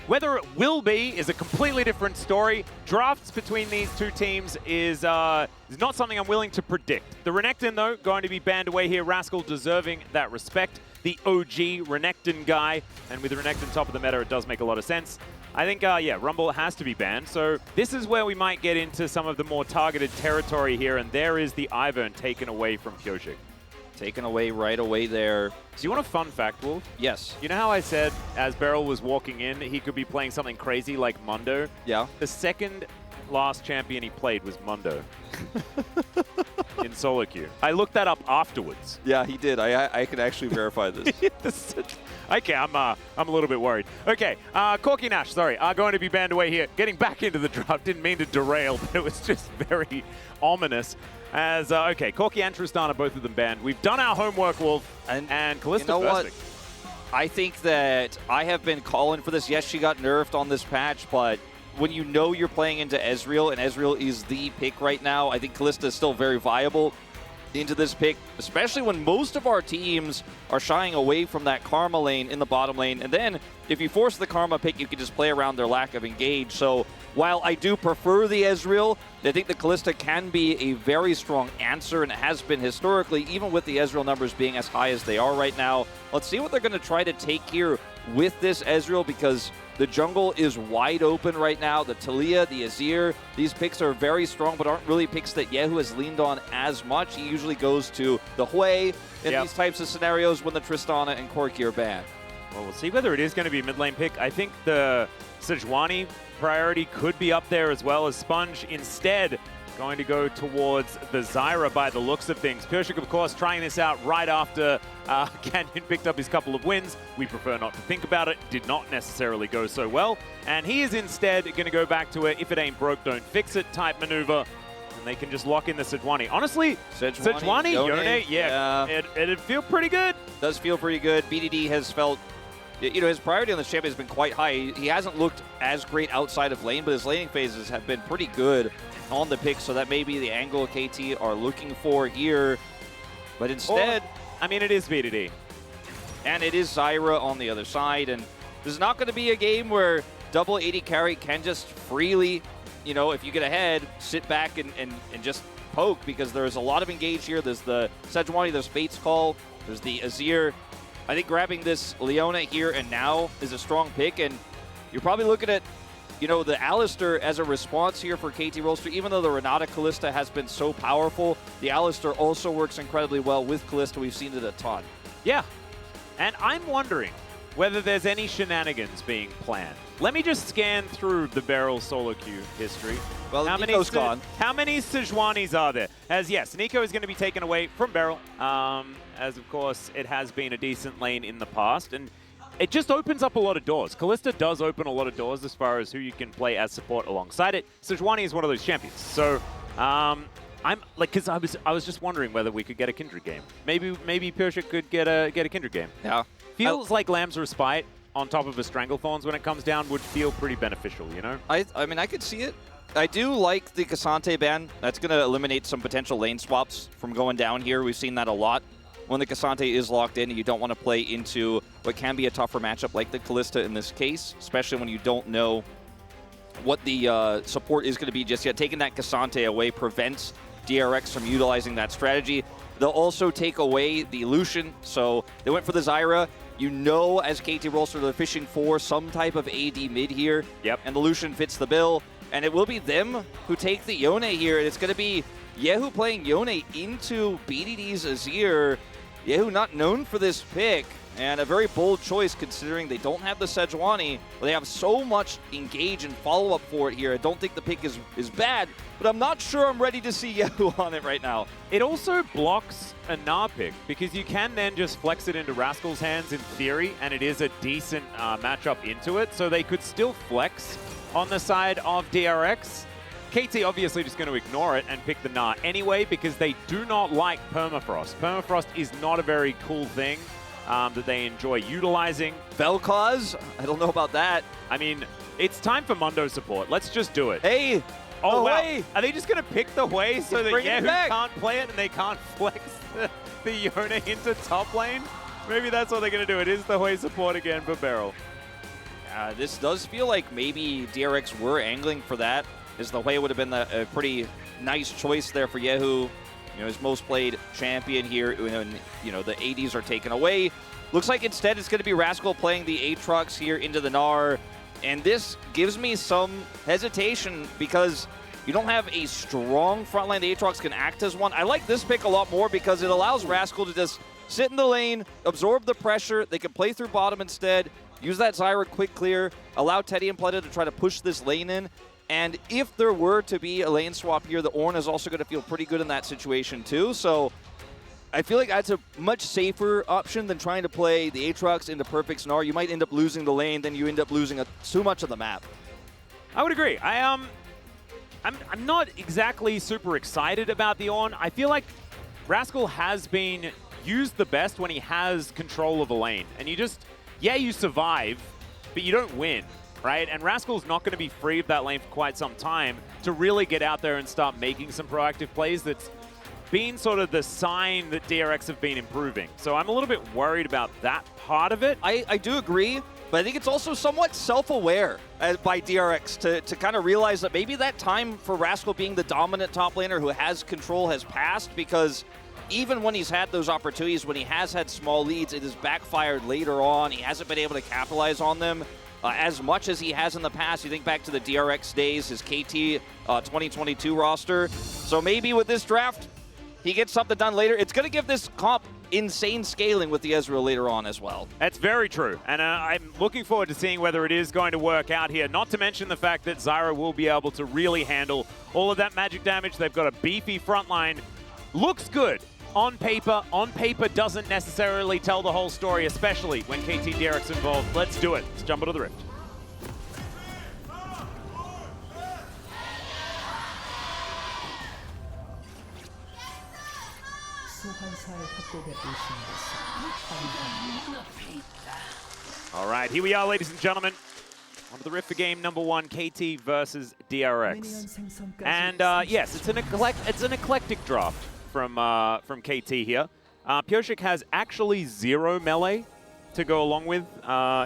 Whether it will be is a completely different story. Drafts between these two teams is not something I'm willing to predict. The Renekton, though, going to be banned away here. Rascal deserving that respect. The OG Renekton guy. And with the Renekton top of the meta, it does make a lot of sense. I think, yeah, Rumble has to be banned. So this is where we might get into some of the more targeted territory here. And there is the Ivern taken away from Pyosik. Taken away right away there. So you want a fun fact, Wolf? Yes. You know how I said as Beryl was walking in, he could be playing something crazy like Mundo? Yeah. The second last champion he played was Mundo in solo queue. I looked that up afterwards. Yeah, he did. I can actually verify this. Okay, I'm a little bit worried. Okay, Corky Nash, sorry, are going to be banned away here. Getting back into the draft, didn't mean to derail, but it was just very ominous. As, okay, Corky and Tristana, both of them banned. We've done our homework, Wolf, and Kalista you know what? Perfect. I think that I have been calling for this. Yes, she got nerfed on this patch, but when you know you're playing into Ezreal, and Ezreal is the pick right now, I think Kalista is still very viable into this pick, especially when most of our teams are shying away from that Karma lane in the bottom lane. And then if you force the Karma pick, you can just play around their lack of engage. So while I do prefer the Ezreal, I think the Kalista can be a very strong answer, and it has been historically, even with the Ezreal numbers being as high as they are right now. Let's see what they're going to try to take here with this Ezreal, because the jungle is wide open right now. The Talia, the Azir, these picks are very strong, but aren't really picks that Yehu has leaned on as much. He usually goes to the Hui in these types of scenarios when the Tristana and Corki are banned. Well, we'll see whether it is going to be a mid lane pick. I think the Sejuani priority could be up there as well as Sponge. Instead, going to go towards the Zyra by the looks of things. Pyosik, of course, trying this out right after Canyon picked up his couple of wins. We prefer not to think about it. Did not necessarily go so well. And he is instead going to go back to a if it ain't broke, don't fix it type maneuver. And they can just lock in the Sejuani. Honestly, Sejuani, Yone, yeah, it'd feel pretty good. Does feel pretty good. BDD has felt, you know, his priority on this champion has been quite high. He hasn't looked as great outside of lane, but his laning phases have been pretty good on the pick, so that may be the angle KT are looking for here. But instead, I mean, it is BDD. And it is Zyra on the other side, and this is not going to be a game where double 80 carry can just freely, you know, if you get ahead, sit back and just poke, because there's a lot of engage here. There's the Sejuani, there's Fate's Call, there's the Azir. I think grabbing this Leona here and now is a strong pick, and you're probably looking at, you know, the Alistar as a response here for KT Rolster. Even though the Renata Kalista has been so powerful, the Alistar also works incredibly well with Kalista. We've seen it a ton. Yeah, and I'm wondering whether there's any shenanigans being planned. Let me just scan through the Beryl solo queue history. Well, Nico's gone. How many Sejuanis are there? As yes, Nico is going to be taken away from Beryl, as of course it has been a decent lane in the past, and it just opens up a lot of doors. Kalista does open a lot of doors as far as who you can play as support alongside it. Sejuani is one of those champions. So I'm like, because I was just wondering whether we could get a Kindred game. Maybe Pyosik could get a Kindred game. Yeah. Feels like Lamb's Respite on top of a Stranglethorns when it comes down would feel pretty beneficial, you know? I mean, I could see it. I do like the Cassante ban. That's going to eliminate some potential lane swaps from going down here. We've seen that a lot. When the Cassante is locked in and you don't want to play into what can be a tougher matchup like the Kalista in this case, especially when you don't know what the support is going to be just yet. Taking that Cassante away prevents DRX from utilizing that strategy. They'll also take away the Lucian, so they went for the Zyra. You know, as KT Rolster, they're fishing for some type of AD mid here. Yep. And the Lucian fits the bill. And it will be them who take the Yone here. And it's going to be Yehu playing Yone into BDD's Azir. Yehu not known for this pick, and a very bold choice considering they don't have the Sejuani, but they have so much engage and follow-up for it here. I don't think the pick is bad, but I'm not sure I'm ready to see Yehu on it right now. It also blocks a Gnar pick, because you can then just flex it into Rascal's hands in theory, and it is a decent matchup into it, so they could still flex on the side of DRX. KT obviously just going to ignore it and pick the Gnar anyway, because they do not like Permafrost. Permafrost is not a very cool thing that they enjoy utilizing. Vel'Koz? I don't know about that. I mean, it's time for Mundo support. Let's just do it. Hey! Oh, wow. Hui. Are they just going to pick the Hui so that Yehu back. can't play it and they can't flex the Yone into top lane? Maybe that's what they're going to do. It is the Hui support again for Beryl. This does feel like maybe DRX were angling for that, as the way would have been a pretty nice choice there for Yehu. You know, his most played champion here, when, you know, the 80s are taken away. Looks like instead it's going to be Rascal playing the Aatrox here into the Gnar. And this gives me some hesitation because you don't have a strong front line. The Aatrox can act as one. I like this pick a lot more because it allows Rascal to just sit in the lane, absorb the pressure. They can play through bottom instead, use that Zyra quick clear, allow Teddy and Pleta to try to push this lane in. And if there were to be a lane swap here, the Ornn is also going to feel pretty good in that situation too. So I feel like that's a much safer option than trying to play the Aatrox into perfect Gnar. You might end up losing the lane, then you end up losing too much of the map. I would agree. I'm not exactly super excited about the Ornn. I feel like Rascal has been used the best when he has control of a lane. And you just, yeah, you survive, but you don't win, right? And Rascal's not going to be free of that lane for quite some time to really get out there and start making some proactive plays. That's been sort of the sign that DRX have been improving. So I'm a little bit worried about that part of it. I do agree, but I think it's also somewhat self-aware by DRX to kind of realize that maybe that time for Rascal being the dominant top laner who has control has passed, because even when he's had those opportunities, when he has had small leads, it has backfired later on. He hasn't been able to capitalize on them as much as he has in the past. You think back to the DRX days, his KT 2022 roster. So maybe with this draft, he gets something done later. It's going to give this comp insane scaling with the Ezreal later on as well. That's very true. And I'm looking forward to seeing whether it is going to work out here. Not to mention the fact that Zyra will be able to really handle all of that magic damage. They've got a beefy front line. Looks good on paper. On paper doesn't necessarily tell the whole story, especially when KT DRX involved. Let's do it. Let's jump into the Rift. All right, here we are, ladies and gentlemen. On to the Rift for game number 1, KT versus DRX. And yes, it's an eclectic draft from KT here. Pyosik has actually 0 melee to go along with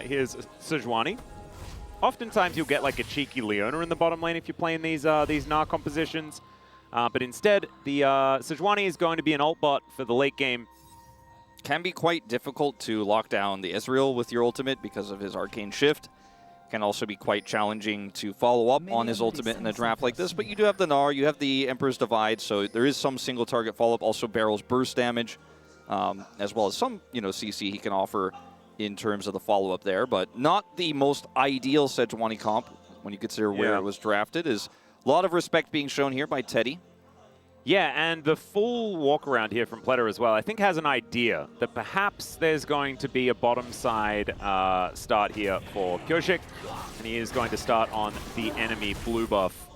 his Sejuani. Oftentimes you'll get like a cheeky Leona in the bottom lane if you're playing these Gnar compositions. But instead, the Sejuani is going to be an ult bot for the late game. Can be quite difficult to lock down the Ezreal with your ultimate because of his arcane shift. Can also be quite challenging to follow up on his ultimate in a draft like this, but you do have the Gnar, you have the Emperor's Divide, so there is some single target follow-up, also Barrel's burst damage, as well as some, you know, CC he can offer in terms of the follow-up there, but not the most ideal Sejuani comp when you consider where it was drafted. Is a lot of respect being shown here by Teddy. Yeah, and the full walk around here from Pleta as well, I think has an idea that perhaps there's going to be a bottom side start here for Pyosik, and he is going to start on the enemy blue buff.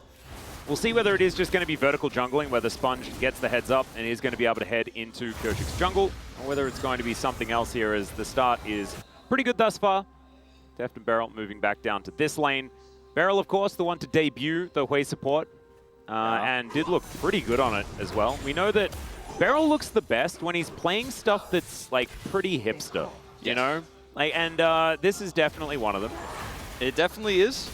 We'll see whether it is just going to be vertical jungling, where the Sponge gets the heads up and is going to be able to head into Pyosik's jungle, or whether it's going to be something else here, as the start is pretty good thus far. Deft and Beryl moving back down to this lane. Beryl, of course, the one to debut the Hui support. And did look pretty good on it as well. We know that Beryl looks the best when he's playing stuff that's like pretty hipster, you know? Like, and this is definitely one of them. It definitely is.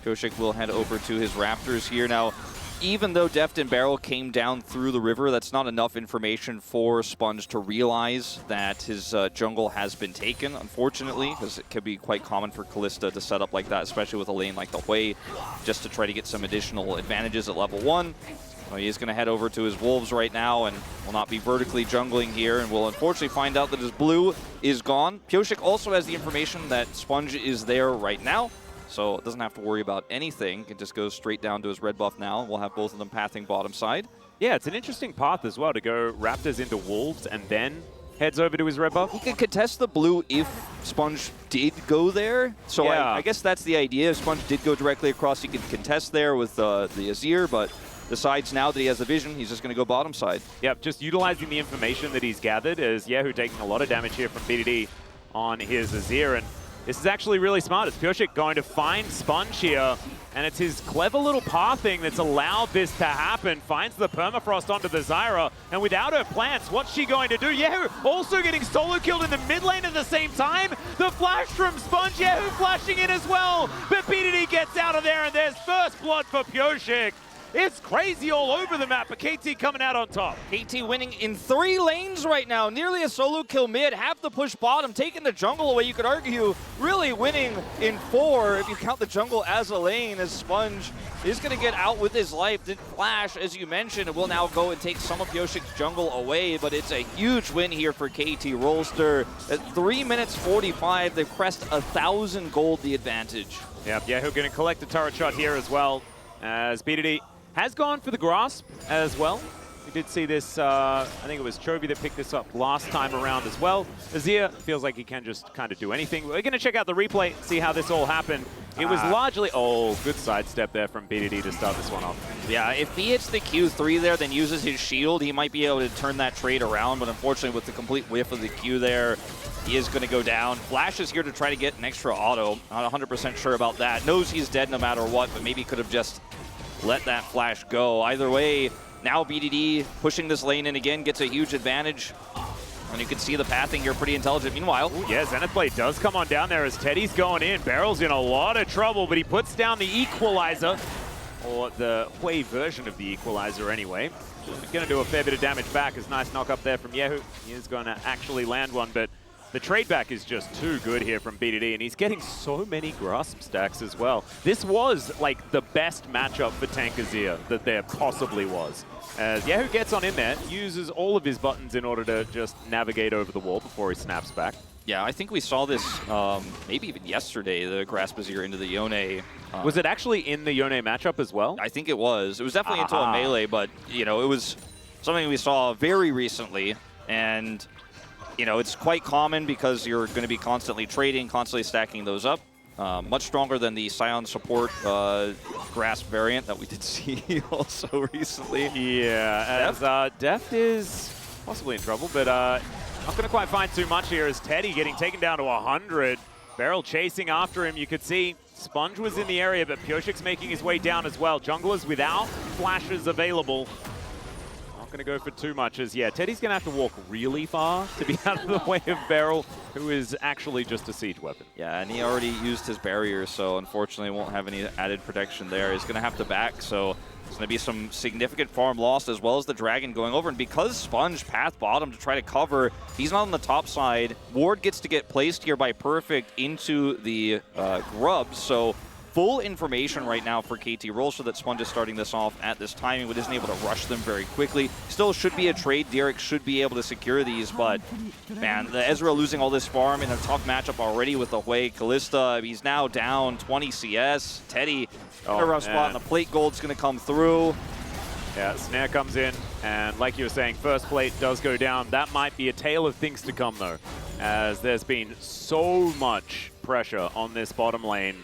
Pyosik will head over to his Raptors here. Now, even though Deft and Beryl came down through the river, that's not enough information for Sponge to realize that his jungle has been taken, unfortunately, because it can be quite common for Kalista to set up like that, especially with a lane like the Hui, just to try to get some additional advantages at level 1. Well, he is going to head over to his Wolves right now and will not be vertically jungling here, and will unfortunately find out that his blue is gone. Pyosik also has the information that Sponge is there right now, so it doesn't have to worry about anything. It just goes straight down to his red buff now. We'll have both of them pathing bottom side. Yeah, it's an interesting path as well to go Raptors into Wolves and then heads over to his red buff. He could contest the blue if Sponge did go there. So yeah. I guess that's the idea. If Sponge did go directly across, he could contest there with the Azir, but decides now that he has the vision, he's just going to go bottom side. Yep, just utilizing the information that he's gathered, as Yehu taking a lot of damage here from BDD on his Azir. And This is actually really smart. It's Pureshik going to find Sponge here, and it's his clever little pathing that's allowed this to happen. Finds the permafrost onto the Zyra, and without her plants, what's she going to do? Yahoo also getting solo killed in the mid lane at the same time. The flash from Sponge, Yahoo flashing in as well, but BDD gets out of there, and there's first blood for Pureshik. It's crazy all over the map, but KT coming out on top. KT winning in 3 lanes right now. Nearly a solo kill mid, half the push bottom, taking the jungle away. You could argue really winning in 4 if you count the jungle as a lane, as Sponge is going to get out with his life. Did flash, as you mentioned, and will now go and take some of Pureshik's jungle away, but it's a huge win here for KT Rolster. At 3 minutes 45, they've pressed 1,000 gold the advantage. Yep, Yahoo going to collect a turret shot here as well, as BDD has gone for the grasp as well. We did see this, I think it was Chovy that picked this up last time around as well. Azir feels like he can just kind of do anything. We're going to check out the replay, see how this all happened. It was largely, good sidestep there from BDD to start this one off. Yeah, if he hits the Q3 there, then uses his shield, he might be able to turn that trade around, but unfortunately with the complete whiff of the Q there, he is going to go down. Flash is here to try to get an extra auto. Not 100% sure about that. Knows he's dead no matter what, but maybe could have just let that flash go. Either way, now BDD pushing this lane in again, gets a huge advantage. And you can see the pathing here pretty intelligent. Meanwhile, yeah, Zenith Blade does come on down there as Teddy's going in. Barrel's in a lot of trouble, but he puts down the equalizer, or the Hui version of the equalizer anyway. He's going to do a fair bit of damage back. As nice knock up there from Yahoo. He is going to actually land one, but the trade back is just too good here from BDD, and he's getting so many grasp stacks as well. This was like the best matchup for Tank Azir that there possibly was. As Yahoo gets on in there, uses all of his buttons in order to just navigate over the wall before he snaps back. Yeah, I think we saw this maybe even yesterday, the grasp Azir into the Yone. Was it actually in the Yone matchup as well? I think it was. It was definitely into a melee, but you know, it was something we saw very recently, and you know, it's quite common because you're going to be constantly trading, constantly stacking those up. Much stronger than the Scion support grasp variant that we did see also recently. Yeah, as Deft is possibly in trouble, but not going to quite find too much here as Teddy getting taken down to 100. Barrel chasing after him. You could see Sponge was in the area, but Pureshik's making his way down as well. Junglers without flashes available. Not going to go for too much as, yeah, Teddy's going to have to walk really far to be out of the way of Barrel, who is actually just a siege weapon. Yeah, and he already used his barrier, so unfortunately won't have any added protection there. He's going to have to back, so it's going to be some significant farm loss as well as the Dragon going over. And because Sponge path bottom to try to cover, he's not on the top side. Ward gets to get placed here by Perfect into the grubs, so full information right now for KT Rolster that Sponge is starting this off at this timing, but isn't able to rush them very quickly. Still should be a trade. DRX should be able to secure these, but man, the Ezreal losing all this farm in a tough matchup already with the Hui. Kalista, he's now down 20 CS. Teddy in a rough spot, and the plate gold's going to come through. Yeah, Snare comes in, and like you were saying, first plate does go down. That might be a tale of things to come, though, as there's been so much pressure on this bottom lane.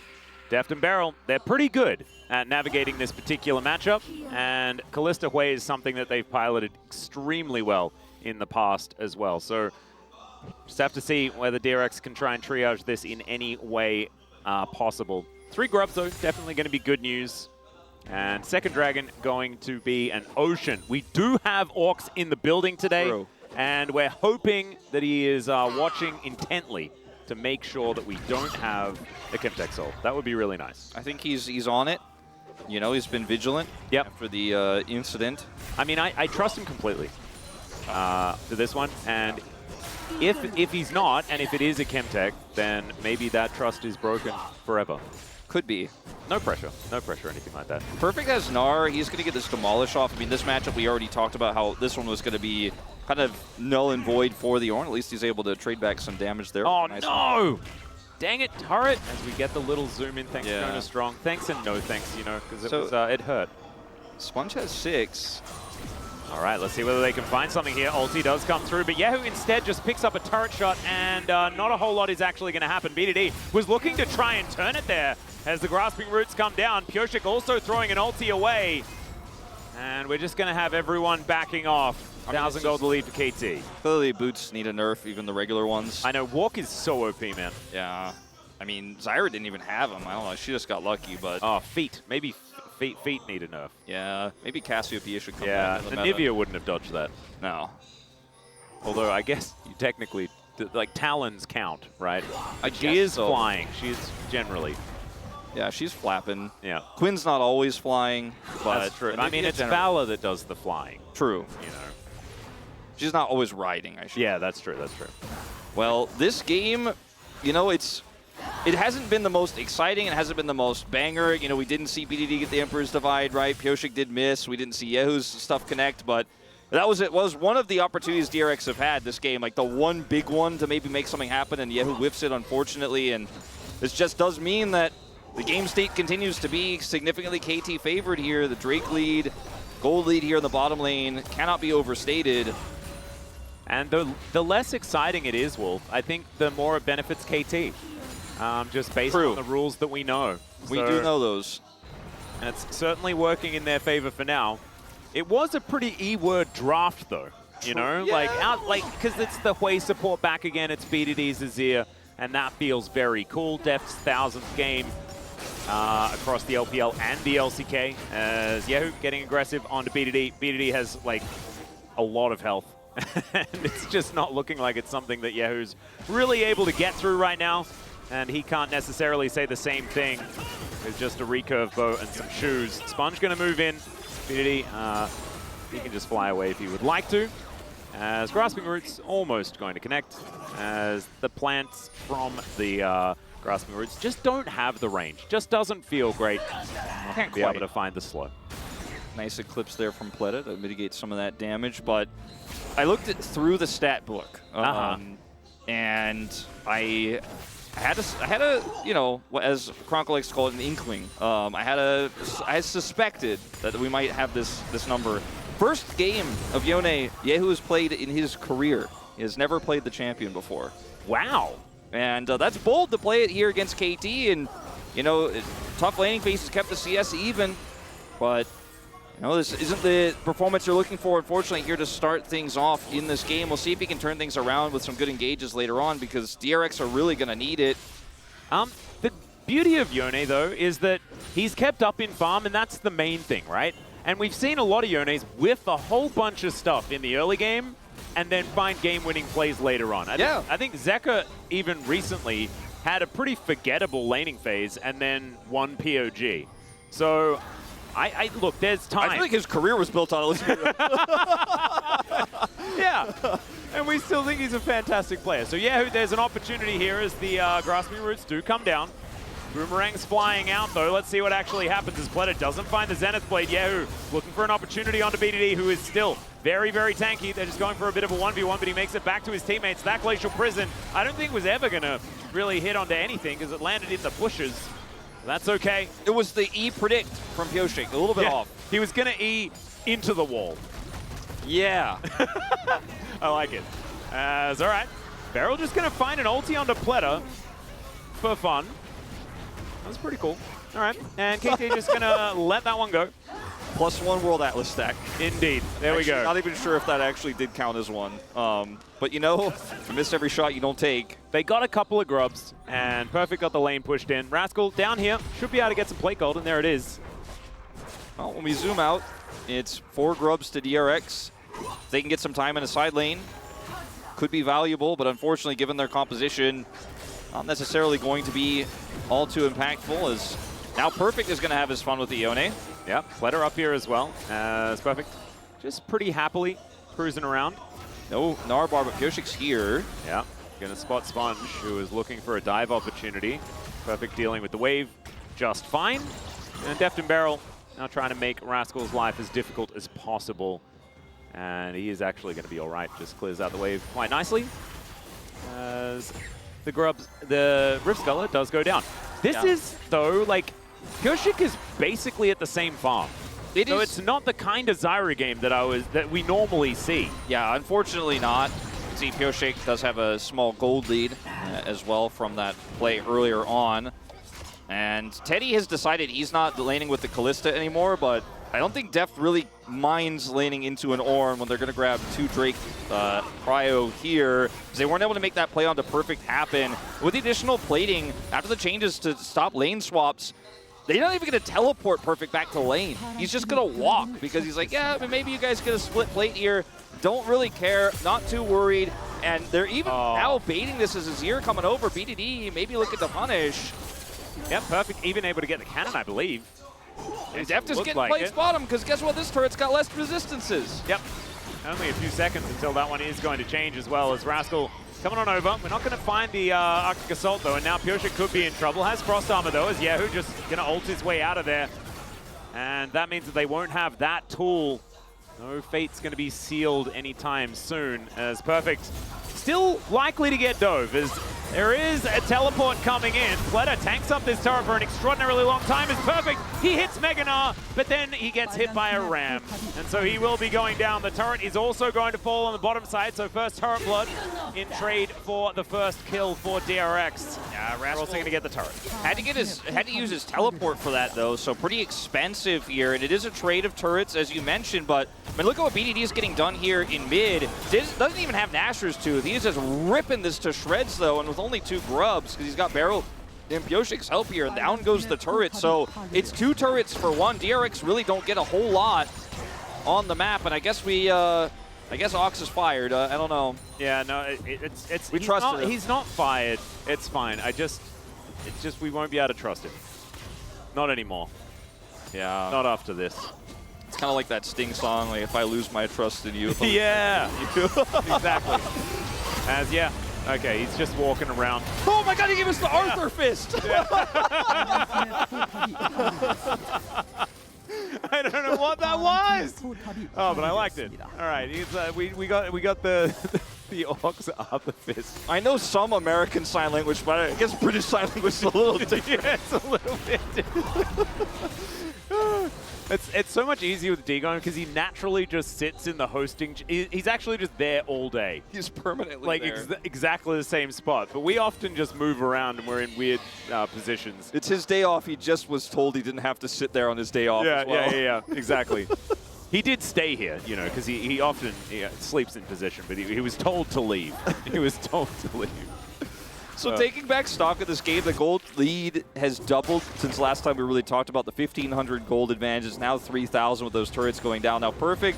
Deft and Barrel, they're pretty good at navigating this particular matchup, and Kalista Hui is something that they've piloted extremely well in the past as well. So just have to see whether DRX can try and triage this in any way possible. 3 grubs, though, definitely going to be good news. And second Dragon going to be an Ocean. We do have Orcs in the building today, and we're hoping that he is watching intently to make sure that we don't have a Chemtech Soul. That would be really nice. I think he's on it. You know, he's been vigilant after the incident. I mean, I trust him completely to this one. And if he's not, and if it is a Chemtech, then maybe that trust is broken forever. Could be. No pressure. No pressure or anything like that. Perfect as Gnar. He's going to get this Demolish off. I mean, this matchup, we already talked about how this one was going to be kind of null and void for the Ornn. At least he's able to trade back some damage there. Oh, no! Dang it, turret! As we get the little zoom in, thanks Jonah Strong. Thanks and no thanks, you know, because it hurt. Sponge has 6. All right, let's see whether they can find something here. Ulti does come through, but Yahoo instead just picks up a turret shot, and not a whole lot is actually going to happen. BDD was looking to try and turn it there as the grasping roots come down. Pureshik also throwing an ulti away, and we're just going to have everyone backing off. 1,000 gold to lead for KT. Clearly, boots need a nerf, even the regular ones. I know, Walk is so OP, man. Yeah. I mean, Zyra didn't even have him. I don't know. She just got lucky, but... Oh, feet. Maybe feet need a nerf. Yeah, maybe Cassiopeia should come yeah, back in the the meta. Nivea wouldn't have dodged that. No. Although I guess you technically, like, talons count, right? She guess is so. flying. She is generally. Yeah, she's flapping. Yeah. Quinn's not always flying, but... That's true. I mean, it's Valor that does the flying. True. You know. She's not always riding, I should. Yeah, that's true. That's true. Well, this game, you know, it hasn't been the most exciting. It hasn't been the most banger. You know, we didn't see BDD get the Emperor's Divide, right? Pyosik did miss. We didn't see Yehu's stuff connect, but that was one of the opportunities DRX have had this game, like the one big one to maybe make something happen, and Yehu whiffs it, unfortunately, and this just does mean that the game state continues to be significantly KT favored here. The Drake lead, gold lead here in the bottom lane cannot be overstated. And the less exciting it is, Wolf, I think the more it benefits KT. Just based on the rules that we know. We do know those. And it's certainly working in their favor for now. It was a pretty E-word draft, though. You know, Yeah. because it's the Hui support back again. It's BDD's Azir, and that feels very cool. Def's 1000th game across the LPL and the LCK. As Yehu getting aggressive onto BDD. BDD has like a lot of health, and it's just not looking like it's something that Yehu's really able to get through right now. And he can't necessarily say the same thing with just a recurve bow and some shoes. Sponge going to move in. BDD, he can just fly away if he would like to. As Grasping Roots almost going to connect, as the plants from the Grasping Roots just don't have the range. Just doesn't feel great. Can't be able to find the slow. Nice eclipse there from Pleta to mitigate some of that damage, but I looked through the stat book, and I had a, you know, as Kronk likes to call it, an inkling. I suspected that we might have this number. First game of Yone, Yehu has played in his career. He has never played the champion before. Wow. And that's bold to play it here against KT, and, you know, tough laning phases kept the CS even, but, you know, this isn't the performance you're looking for, unfortunately, here to start things off in this game. We'll see if he can turn things around with some good engages later on, because DRX are really going to need it. The beauty of Yone, though, is that he's kept up in farm, and that's the main thing, right? And we've seen a lot of Yones with a whole bunch of stuff in the early game and then find game-winning plays later on. I think Zeka, even recently, had a pretty forgettable laning phase and then won POG. So, look, there's time. I feel like his career was built on it. Yeah, and we still think he's a fantastic player. So yeah, there's an opportunity here as the Grasping Roots do come down. Boomerang's flying out, though. Let's see what actually happens as Pleta doesn't find the Zenith Blade. Yehu looking for an opportunity onto BDD, who is still very, very tanky. They're just going for a bit of a 1v1, but he makes it back to his teammates. That Glacial Prison, I don't think was ever going to really hit onto anything because it landed in the bushes. That's okay. It was the E predict from Pyosik, a little bit off. He was going to E into the wall. Yeah. I like it. All right. Beryl just going to find an ulti onto Pleta for fun. That's pretty cool. All right. And KT just going to let that one go. +1 World Atlas stack. Indeed. There we go. Not even sure if that actually did count as one. But, you know, you miss every shot you don't take. They got a couple of grubs, and Perfect got the lane pushed in. Rascal down here should be able to get some plate gold, and there it is. Well, when we zoom out, it's 4 grubs to DRX. If they can get some time in a side lane, could be valuable, but unfortunately, given their composition, not necessarily going to be all too impactful, as now Perfect is going to have his fun with the Yone. Yep, Pleta up here as well. As Perfect just pretty happily cruising around. No Narbar, but Pyoshik's here. Yeah, going to spot Sponge, who is looking for a dive opportunity. Perfect dealing with the wave just fine. And Deft and Beryl now trying to make Rascal's life as difficult as possible. And he is actually going to be all right. Just clears out the wave quite nicely. As the Rift Sculler does go down. This is, though, like, Pyosik is basically at the same farm. So it's not the kind of Zyra game that we normally see. Yeah, unfortunately not. You see Pyosik does have a small gold lead as well from that play earlier on. And Teddy has decided he's not laning with the Kalista anymore, but I don't think Deft really minds laning into an Ornn when they're going to grab 2 Drake Cryo here, because they weren't able to make that play onto Perfect happen. With the additional plating, after the changes to stop lane swaps, they're not even going to teleport Perfect back to lane. He's just going to walk, because he's like, yeah, maybe you guys get a split plate here. Don't really care, not too worried. And they're even now baiting this as Azir coming over. BDD maybe looking to punish. Yep, Perfect even able to get the cannon, I believe. Deft is getting plates bottom, because guess what? This turret's got less resistances. Yep. Only a few seconds until that one is going to change as well, as Rascal coming on over. We're not going to find the Arctic Assault, though, and now Pyosik could be in trouble. Has cross armor, though, as Yahoo just going to ult his way out of there. And that means that they won't have that tool. No fate's going to be sealed anytime soon, as Perfect still likely to get dove, as there is a teleport coming in. Fleta tanks up this turret for an extraordinarily long time. Is Perfect. He hits Meganar, but then he gets hit by a ram. And so he will be going down. The turret is also going to fall on the bottom side. So first turret blood in trade for the first kill for DRX. Yeah, Rascal also going to get the turret. Had to use his teleport for that, though. So pretty expensive here. And it is a trade of turrets, as you mentioned. But I mean, look at what BDD is getting done here in mid. Doesn't even have Nashor's tooth. He's just ripping this to shreds, though, and with only 2 grubs, because he's got Barrel and Pyosik's help here, and down goes the turret. So it's 2 turrets for 1. DRX really don't get a whole lot on the map, and I guess Ox is fired. I don't know. Yeah, no, we trust him. He's not fired. It's fine. It's just we won't be able to trust him. Not anymore. Yeah. Not after this. It's kind of like that Sting song, like, if I lose my trust in you. Yeah. Exactly. As, yeah. Okay, he's just walking around. Oh my god, he gave us the Arthur fist! Yeah. I don't know what that was. Oh, but I liked it. All right, we got the the Ox Arthur fist. I know some American sign language, but I guess British sign language is a little different. Yeah, it's a little bit different. It's so much easier with Dagon because he naturally just sits in the hosting. He's actually just there all day. He's permanently there. Exactly the same spot. But we often just move around and we're in weird positions. It's his day off. He just was told he didn't have to sit there on his day off as well. Yeah, exactly. He did stay here, you know, because he often sleeps in position, but he was told to leave. He was told to leave. So taking back stock of this game, the gold lead has doubled since last time we really talked about the 1,500 gold advantage. It's now 3,000 with those turrets going down. Now Perfect,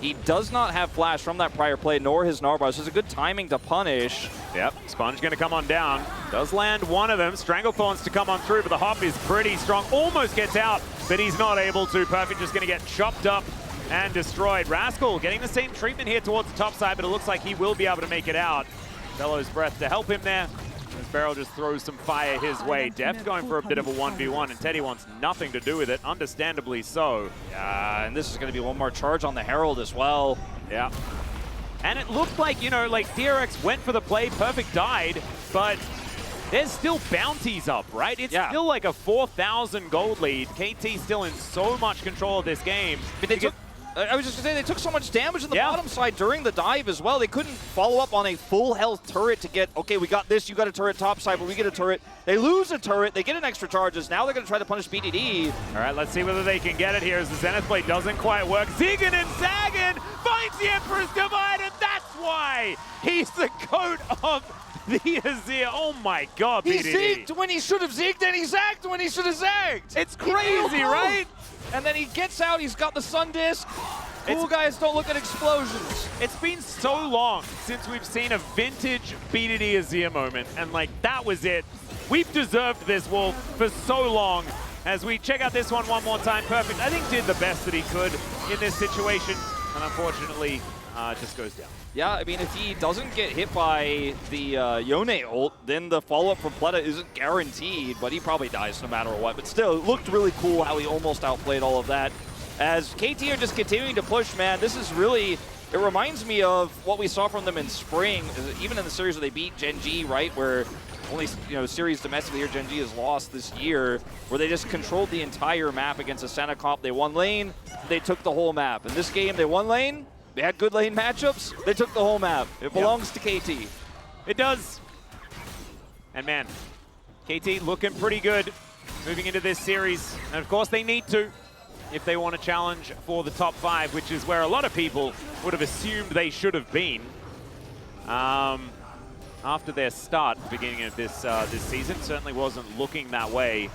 he does not have flash from that prior play, nor his Narbar, so it's a good timing to punish. Yep, Sponge going to come on down. Does land one of them. Stranglethorns to come on through, but the hop is pretty strong. Almost gets out, but he's not able to. Perfect just going to get chopped up and destroyed. Rascal getting the same treatment here towards the top side, but it looks like he will be able to make it out. Bellow's breath to help him there. As Barrel just throws some fire his way. Deft going for a bit of a 1v1, and Teddy wants nothing to do with it, understandably so. Yeah, and this is going to be one more charge on the Herald as well. Yeah. And it looked like, you know, like DRX went for the play, Perfect died, but there's still bounties up, right? It's still like a 4,000 gold lead. KT still in so much control of this game. I was just going to say, they took so much damage on the bottom side during the dive as well. They couldn't follow up on a full health turret to get, okay, we got this, you got a turret top side, but we get a turret. They lose a turret, they get an extra charges. Now they're going to try to punish BDD. All right, let's see whether they can get it here as the Zenith Blade doesn't quite work. Ziggin and Zaggin finds the Emperor's Divide, and that's why he's the coat of the Azir. Oh my god, BDD. He zigged when he should have zigged, and he zagged when he should have zagged. It's crazy, right? And then he gets out, he's got the Sun Disc. Cool guys don't look at explosions. It's been so long since we've seen a vintage BDD Azir moment, and like, that was it. We've deserved this, Wolf, for so long. As we check out this one more time, Perfect, I think, did the best that he could in this situation, and unfortunately, just goes down. Yeah, I mean, if he doesn't get hit by the Yone ult, then the follow-up from Pleta isn't guaranteed, but he probably dies no matter what. But still, it looked really cool how he almost outplayed all of that. As KT are just continuing to push, man, this is really, it reminds me of what we saw from them in spring, even in the series where they beat Gen G, right, where only, you know, series domestically here Gen G has lost this year, where they just controlled the entire map against a Santa comp. They won lane, they took the whole map. In this game, they won lane, they had good lane matchups, they took the whole map. It belongs to KT. It does. And man, KT looking pretty good moving into this series. And of course they need to. if they want to challenge for the top 5, which is where a lot of people would have assumed they should have been after their start at the beginning of this season. Certainly wasn't looking that way.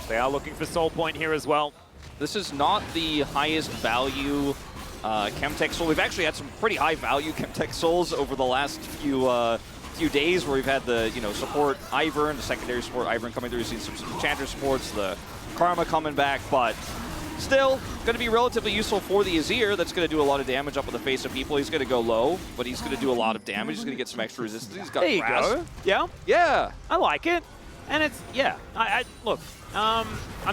They are looking for Soul Point here as well. This is not the highest value Chemtech Soul. We've actually had some pretty high value Chemtech Souls over the last few days, where we've had the support Ivern, the secondary support Ivern coming through. We've seen some Chanter supports, the Karma coming back, but still going to be relatively useful for the Azir. That's going to do a lot of damage up in the face of people. He's going to go low, but he's going to do a lot of damage. He's going to get some extra resistance. He's got there you grass. go. Yeah. Yeah. I like it. And it's, yeah. Look, I'm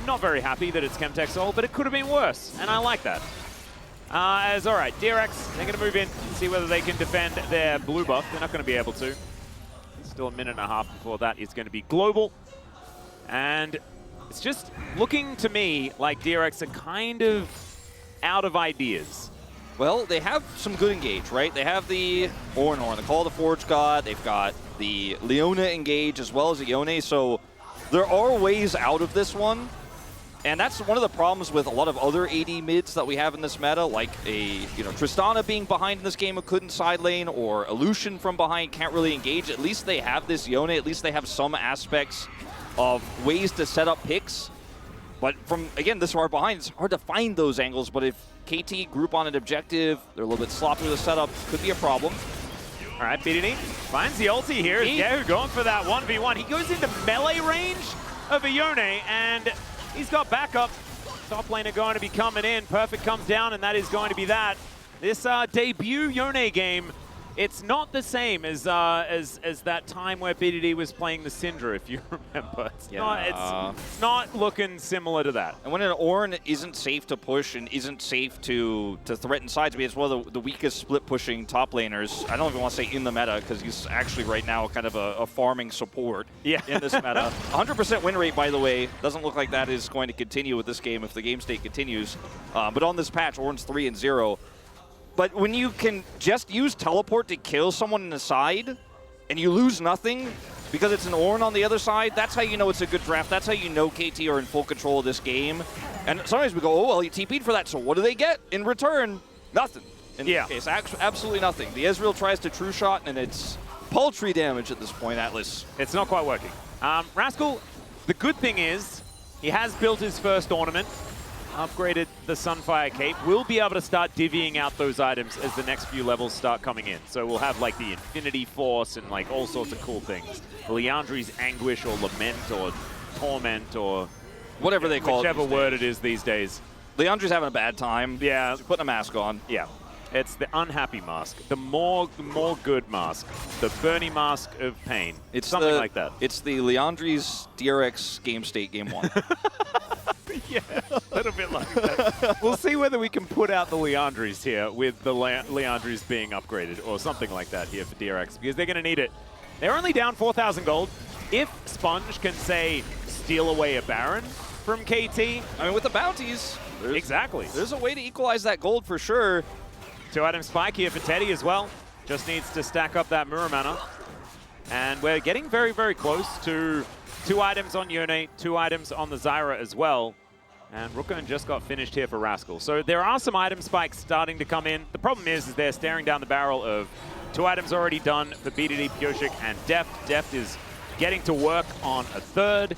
not very happy that it's Chemtech Soul, but it could have been worse, and I like that. All right, DRX, they're going to move in, see whether they can defend their blue buff. They're not going to be able to. Still a minute and a half before that is going to be global. And it's just looking to me like DRX are kind of out of ideas. Well, they have some good engage, right? They have the Ornhorn, the Call of the Forge God. They've got the Leona engage as well as the Yone. So there are ways out of this one. And that's one of the problems with a lot of other AD mids that we have in this meta, like Tristana being behind in this game who couldn't side lane, or Illusion from behind can't really engage. At least they have this Yone. At least they have some aspects of ways to set up picks. But from, again, this far behind, it's hard to find those angles. But if KT group on an objective, they're a little bit sloppy with the setup, could be a problem. All right, BDD finds the ulti here. Yehu going for that 1v1. He goes into melee range of a Yone, and he's got backup. Top laner going to be coming in. Perfect comes down, and that is going to be that. This debut Yone game, it's not the same as that time where BDD was playing the Syndra, if you remember. It's not looking similar to that. And when an Ornn isn't safe to push and isn't safe to threaten sides, I mean, it's one of the weakest split pushing top laners. I don't even want to say in the meta, because he's actually right now kind of a farming support in this meta. 100% win rate, by the way. Doesn't look like that is going to continue with this game if the game state continues. But on this patch, Ornn's 3-0. But when you can just use teleport to kill someone in the side, and you lose nothing because it's an Ornn on the other side, that's how you know it's a good draft. That's how you know KT are in full control of this game. And sometimes we go, oh, well, he TP'd for that, so what do they get in return? Nothing. In this case, absolutely nothing. The Ezreal tries to true shot, and it's paltry damage at this point, Atlas. It's not quite working. Rascal, the good thing is he has built his first ornament, upgraded the Sunfire Cape. We'll be able to start divvying out those items as the next few levels start coming in. So we'll have like the Infinity Force and like all sorts of cool things. Liandry's Anguish or Lament or Torment or whatever they call it. Whichever word it is these days. Liandry's having a bad time. Yeah. Putting a mask on. Yeah. It's the unhappy mask, the more good mask, the Bernie mask of pain. It's something like that. It's the Liandry's DRX game state game 1. Yeah, a little bit like that. We'll see whether we can put out the Liandrys here with the Liandrys being upgraded or something like that here for DRX, because they're going to need it. They're only down 4,000 gold. If Sponge can, say, steal away a Baron from KT. I mean, with the bounties. Exactly. There's a way to equalize that gold for sure. 2-item spike here for Teddy as well. Just needs to stack up that Muramana. And we're getting very, very close to 2 items on Yone, 2 items on the Zyra as well. And Rookern just got finished here for Rascal. So there are some item spikes starting to come in. The problem is they're staring down the barrel of 2 items already done for BDD, Pyosik, and Deft. Deft is getting to work on a 3rd.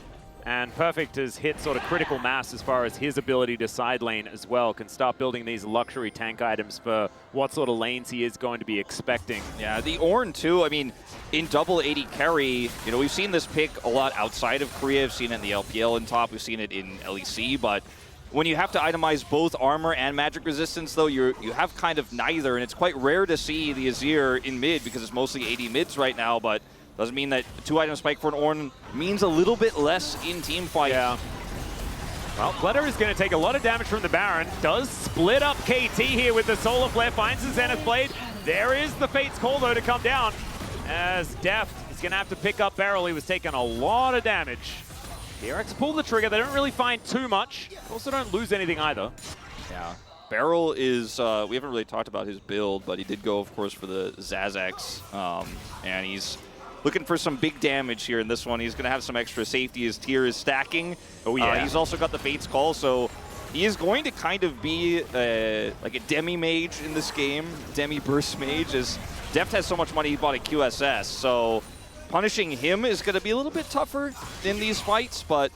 And Perfect has hit sort of critical mass as far as his ability to side lane as well. Can start building these luxury tank items for what sort of lanes he is going to be expecting. Yeah, the Ornn too, I mean, in double 80 carry, we've seen this pick a lot outside of Korea. We've seen it in the LPL in top. We've seen it in LEC, but when you have to itemize both armor and magic resistance, though, you have kind of neither, and it's quite rare to see the Azir in mid because it's mostly 80 mids right now, but doesn't mean that 2-item spike for an Ornn means a little bit less in team fight. Yeah. Well, Glitter is going to take a lot of damage from the Baron. Does split up KT here with the Solar Flare. Finds the Zenith Blade. There is the Fate's Call, though, to come down. As Deft is going to have to pick up Beryl. He was taking a lot of damage. DRX pulled the trigger. They don't really find too much. Also don't lose anything either. Yeah. Beryl is, we haven't really talked about his build, but he did go, of course, for the Zazax. And he's looking for some big damage here in this one. He's going to have some extra safety. His tier is stacking. Oh, yeah. He's also got the Fate's Call, so he is going to kind of be like a demi-mage in this game, demi-burst mage, as Deft has so much money he bought a QSS, so punishing him is going to be a little bit tougher in these fights, but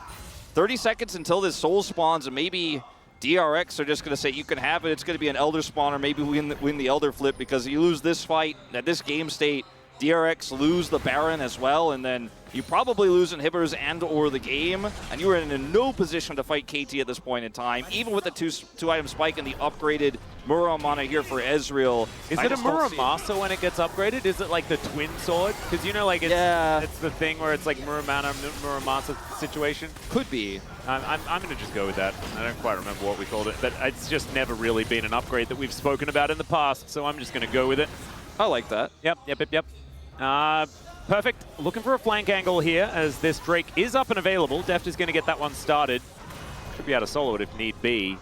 30 seconds until this soul spawns, and maybe DRX are just going to say, you can have it, it's going to be an Elder spawn, or maybe win the Elder flip, because you lose this fight, at this game state, DRX lose the Baron as well, and then you probably lose inhibitors and or the game, and you are in no position to fight KT at this point in time, even with the two-item spike and the upgraded Muramana here for Ezreal. Is it a Muramasa when it gets upgraded? Is it like the twin sword? Because you know, like it's the thing where it's like Muramasa situation. Could be. I'm going to just go with that. I don't quite remember what we called it, but it's just never really been an upgrade that we've spoken about in the past, so I'm just going to go with it. I like that. Yep. Perfect. Looking for a flank angle here as this Drake is up and available. Deft is going to get that one started. Should be able to solo it if need be.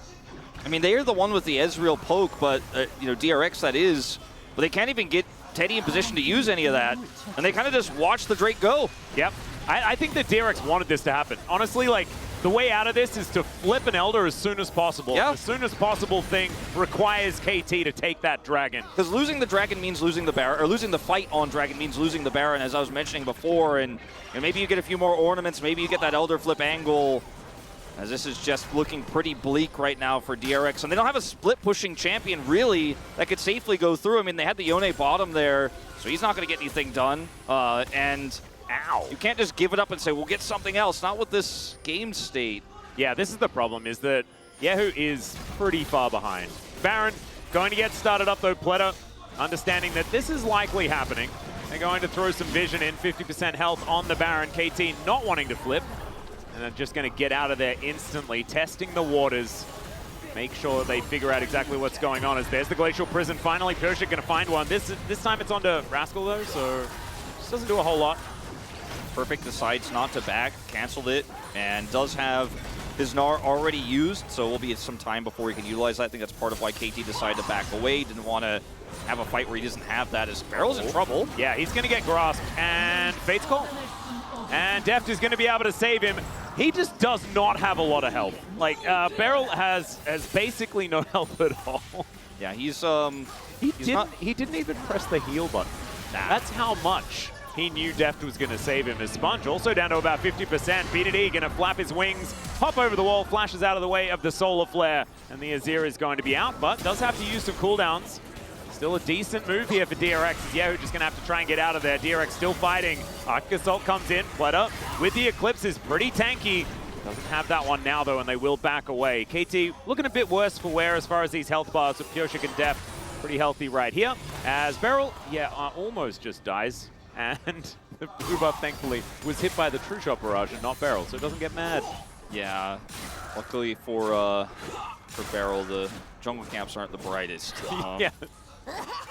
I mean, they are the one with the Ezreal poke, but, you know, DRX that is, but they can't even get Teddy in position to use any of that, and they kind of just watch the Drake go. Yep. I think that DRX wanted this to happen. Honestly, like, the way out of this is to flip an Elder as soon as possible. Yeah. As soon as possible thing requires KT to take that Dragon. Because losing the Dragon means losing the Baron, or losing the fight on Dragon means losing the Baron, as I was mentioning before, and maybe you get a few more ornaments, maybe you get that Elder flip angle, as this is just looking pretty bleak right now for DRX. And they don't have a split-pushing champion, really, that could safely go through. I mean, they had the Yone bottom there, so he's not going to get anything done. And ow, you can't just give it up and say, we'll get something else. Not with this game state. Yeah, this is the problem, is that Yahoo is pretty far behind. Baron going to get started up, though. Pleta understanding that this is likely happening. They're going to throw some vision in, 50% health on the Baron. KT not wanting to flip. And they're just going to get out of there instantly, testing the waters. Make sure they figure out exactly what's going on. As there's the Glacial Prison. Finally, Pershik going to find one. This time it's onto Rascal, though, so just doesn't do a whole lot. Perfect decides not to back, canceled it, and does have his Gnar already used, so it will be some time before he can utilize that. I think that's part of why KT decided to back away. Didn't want to have a fight where he doesn't have that, as Barrel's in trouble. Yeah, he's going to get grasped, and Fate's Call. And Deft is going to be able to save him. He just does not have a lot of health. Like, Beryl has basically no health at all. Yeah, he didn't even press the heal button. That's how much he knew Deft was going to save him. As Sponge also down to about 50%. BDD going to flap his wings, hop over the wall, flashes out of the way of the Solar Flare. And the Azir is going to be out, but does have to use some cooldowns. Still a decent move here for DRX. Yahoo just going to have to try and get out of there. DRX still fighting. Arctic Assault comes in. Pleta with the Eclipse is pretty tanky. Doesn't have that one now, though, and they will back away. KT looking a bit worse for wear as far as these health bars with Pyoshik and Deft. Pretty healthy right here. As Beryl, almost just dies. And the blue buff, thankfully, was hit by the True Shot barrage and not Beryl, so it doesn't get mad. Yeah, luckily for Beryl, the jungle camps aren't the brightest. Yeah.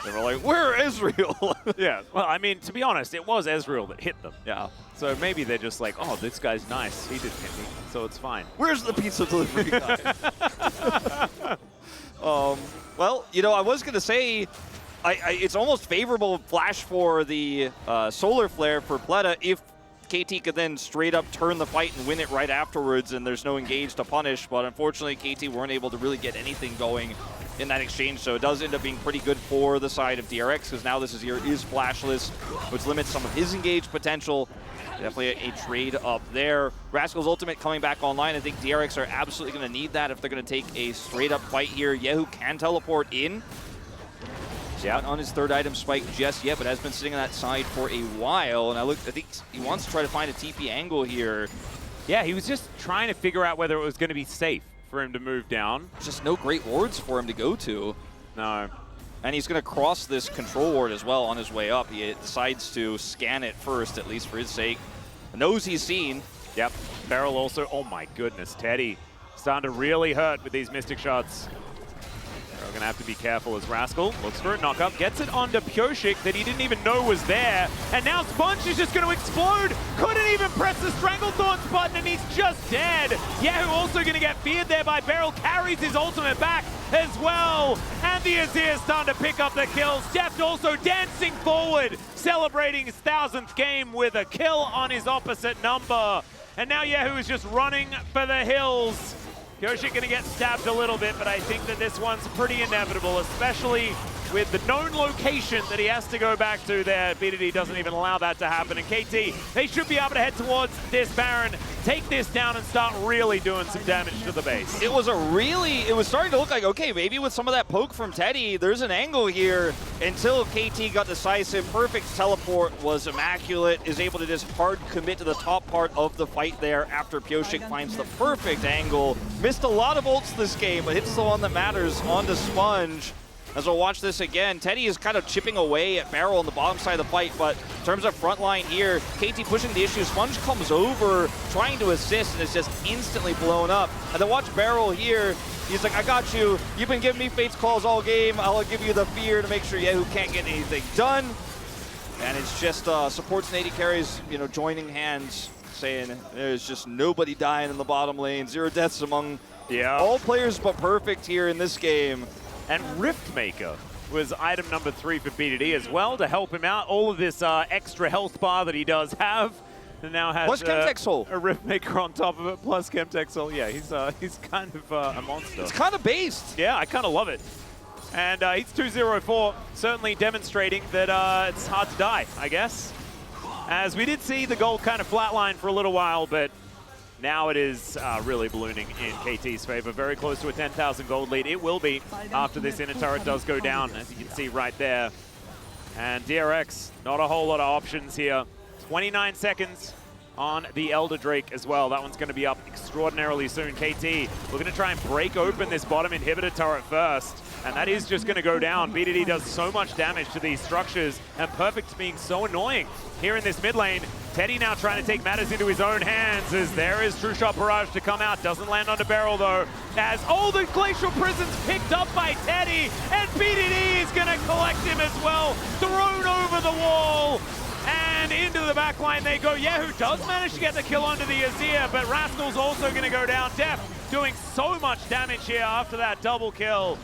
They were like, where is Ezreal? Yeah, well, I mean, to be honest, it was Ezreal that hit them. Yeah. So maybe they're just like, oh, this guy's nice. He didn't hit me, so it's fine. Where's the pizza delivery guy? Well, you know, I was going to say, it's almost favorable flash for the Solar Flare for Pleta if KT could then straight up turn the fight and win it right afterwards, and there's no engage to punish. But unfortunately, KT weren't able to really get anything going in that exchange, so it does end up being pretty good for the side of DRX, because now this Azir is flashless, which limits some of his engage potential. Definitely a trade up there. Rascal's ultimate coming back online. I think DRX are absolutely going to need that if they're going to take a straight up fight here. Yahoo can teleport in. Yeah, not on his third item spike just yet, but has been sitting on that side for a while. And I think he wants to try to find a TP angle here. Yeah, he was just trying to figure out whether it was going to be safe for him to move down. Just no great wards for him to go to. No. And he's going to cross this control ward as well on his way up. He decides to scan it first, at least for his sake. Knows he's seen. Yep. Beryl also. Oh my goodness, Teddy starting to really hurt with these Mystic shots. They're going to have to be careful as Rascal looks for a knock-up, gets it onto Pyoshik that he didn't even know was there, and now Sponge is just going to explode. Couldn't even press the Stranglethorns button, and he's just dead. Yahoo also going to get feared there by Beryl, carries his ultimate back as well, and the Azir starting to pick up the kills. Deft also dancing forward, celebrating his 1000th game with a kill on his opposite number. And now Yahoo is just running for the hills. Pyosik going to get stabbed a little bit, but I think that this one's pretty inevitable, especially with the known location that he has to go back to there. BDD doesn't even allow that to happen. And KT, they should be able to head towards this Baron, take this down, and start really doing some damage to the base. It was starting to look like, okay, maybe with some of that poke from Teddy, there's an angle here until KT got decisive. Perfect teleport was immaculate, is able to just hard commit to the top part of the fight there after Pyosik finds the perfect angle. Missed a lot of ults this game, but hits the one that matters onto Sponge. As we'll watch this again, Teddy is kind of chipping away at Barrel on the bottom side of the fight, but in terms of front line here, KT pushing the issue. Sponge comes over, trying to assist, and is just instantly blown up. And then watch Barrel here. He's like, I got you. You've been giving me Fate's calls all game. I'll give you the fear to make sure Yahoo can't get anything done. And it's just supports and AD carries, you know, joining hands, saying there's just nobody dying in the bottom lane. 0 deaths among all players but Perfect here in this game. And Riftmaker was item number 3 for BDD as well to help him out. All of this extra health bar that he does have. And now has plus Chemtech Soul. A Riftmaker on top of it, plus Chemtech Soul. Yeah, he's kind of a monster. It's kind of based. Yeah, I kind of love it. And he's 2-0-4, certainly demonstrating that it's hard to die, I guess. As we did see the gold kind of flatline for a little while, but now it is really ballooning in KT's favor. Very close to a 10,000 gold lead. It will be after this inner turret does go down, as you can see right there. And DRX, not a whole lot of options here. 29 seconds on the Elder Drake as well. That one's going to be up extraordinarily soon. KT, we're going to try and break open this bottom inhibitor turret first. And that is just going to go down. BDD does so much damage to these structures, and Perfect's being so annoying here in this mid lane. Teddy now trying to take matters into his own hands as there is True Shot Barrage to come out. Doesn't land on the Barrel though. As, the Glacial Prison's picked up by Teddy, and BDD is going to collect him as well. Thrown over the wall. And into the back line they go. Yahoo does manage to get the kill onto the Azir, but Rascal's also going to go down. Def doing so much damage here after that double kill.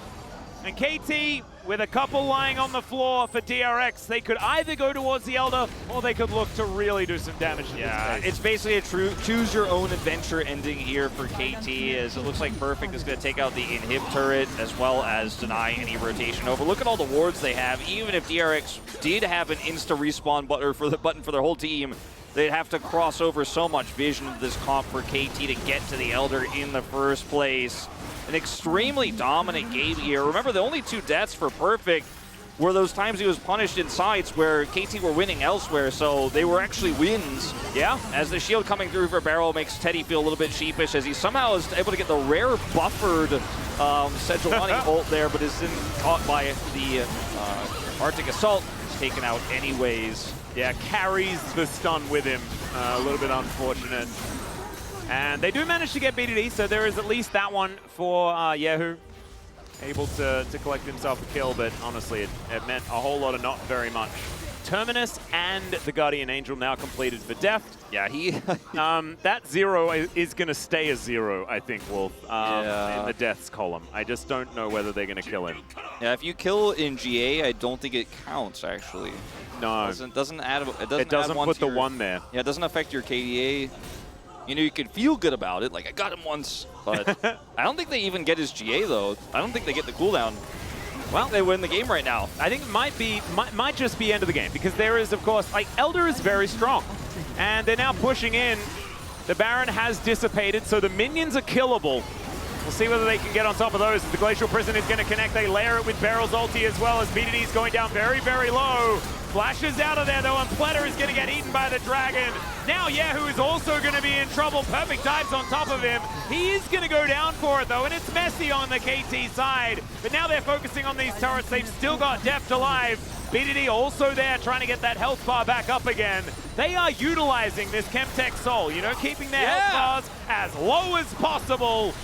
And KT, with a couple lying on the floor for DRX, they could either go towards the Elder, or they could look to really do some damage to this base. It's basically a true choose-your-own-adventure ending here for KT, as it looks like Perfect is going to take out the Inhib turret, as well as deny any rotation over. Look at all the wards they have. Even if DRX did have an insta-respawn button for their whole team, they'd have to cross over so much vision of this comp for KT to get to the Elder in the first place. An extremely dominant game here. Remember, the only 2 deaths for Perfect were those times he was punished in sites where KT were winning elsewhere, so they were actually wins. Yeah, as the shield coming through for Barrel makes Teddy feel a little bit sheepish, as he somehow is able to get the rare buffered Sejuani ult there, but is then caught by the Arctic Assault. Is taken out anyways. Yeah, carries the stun with him. A little bit unfortunate. And they do manage to get BDD, so there is at least that one for Yahoo. Able to collect himself a kill, but honestly, it meant a whole lot of not very much. Terminus and the Guardian Angel now completed for Deft. Yeah, that 0 is going to stay a 0, I think, Wolf, in the deaths column. I just don't know whether they're going to kill him. Yeah, if you kill in GA, I don't think it counts, actually. No. It doesn't add put the 1 there. Yeah, it doesn't affect your KDA. You know, you can feel good about it, like, I got him once, but I don't think they even get his GA, though. I don't think they get the cooldown. Well, they win the game right now. I think it might just be end of the game, because there is, of course, like, Elder is very strong, and they're now pushing in. The Baron has dissipated, so the minions are killable. We'll see whether they can get on top of those. The Glacial Prison is going to connect. They layer it with Barrel's ulti as well, as BDD is going down very, very low. Flashes out of there, though, and Pletter is going to get eaten by the Dragon. Now Yahoo is also going to be in trouble. Perfect dives on top of him. He is going to go down for it, though, and it's messy on the KT side. But now they're focusing on these turrets. They've still got Deft alive. BDD also there, trying to get that health bar back up again. They are utilizing this Chemtech Soul, you know, keeping their health bars as low as possible.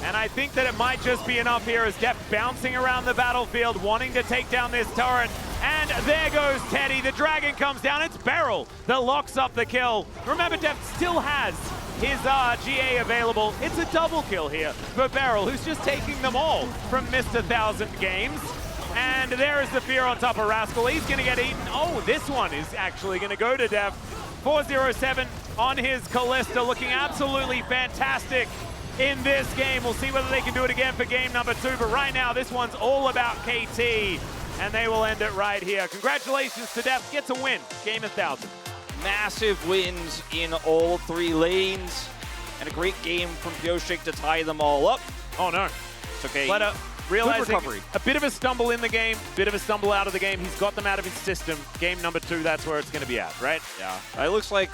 And I think that it might just be enough here, as Deft bouncing around the battlefield, wanting to take down this turret. And there goes Teddy. The Dragon comes down. It's Barrel that locks up the kill. Remember, Deft still has his GA available. It's a double kill here for Barrel, who's just taking them all from Mr. 1000 Games. And there is the fear on top of Rascal. He's going to get eaten. Oh, this one is actually going to go to Deft. 407 on his Callista, looking absolutely fantastic. in this game. We'll see whether they can do it again for game number 2, but right now this one's all about KT, and they will end it right here. Congratulations to Def, gets a win, game 1000. Massive wins in all 3 lanes, and a great game from Pioshik to tie them all up. Oh no. It's okay. Realizing a bit of a stumble in the game, bit of a stumble out of the game. He's got them out of his system. Game number 2, that's where it's going to be at, right? Yeah. It looks like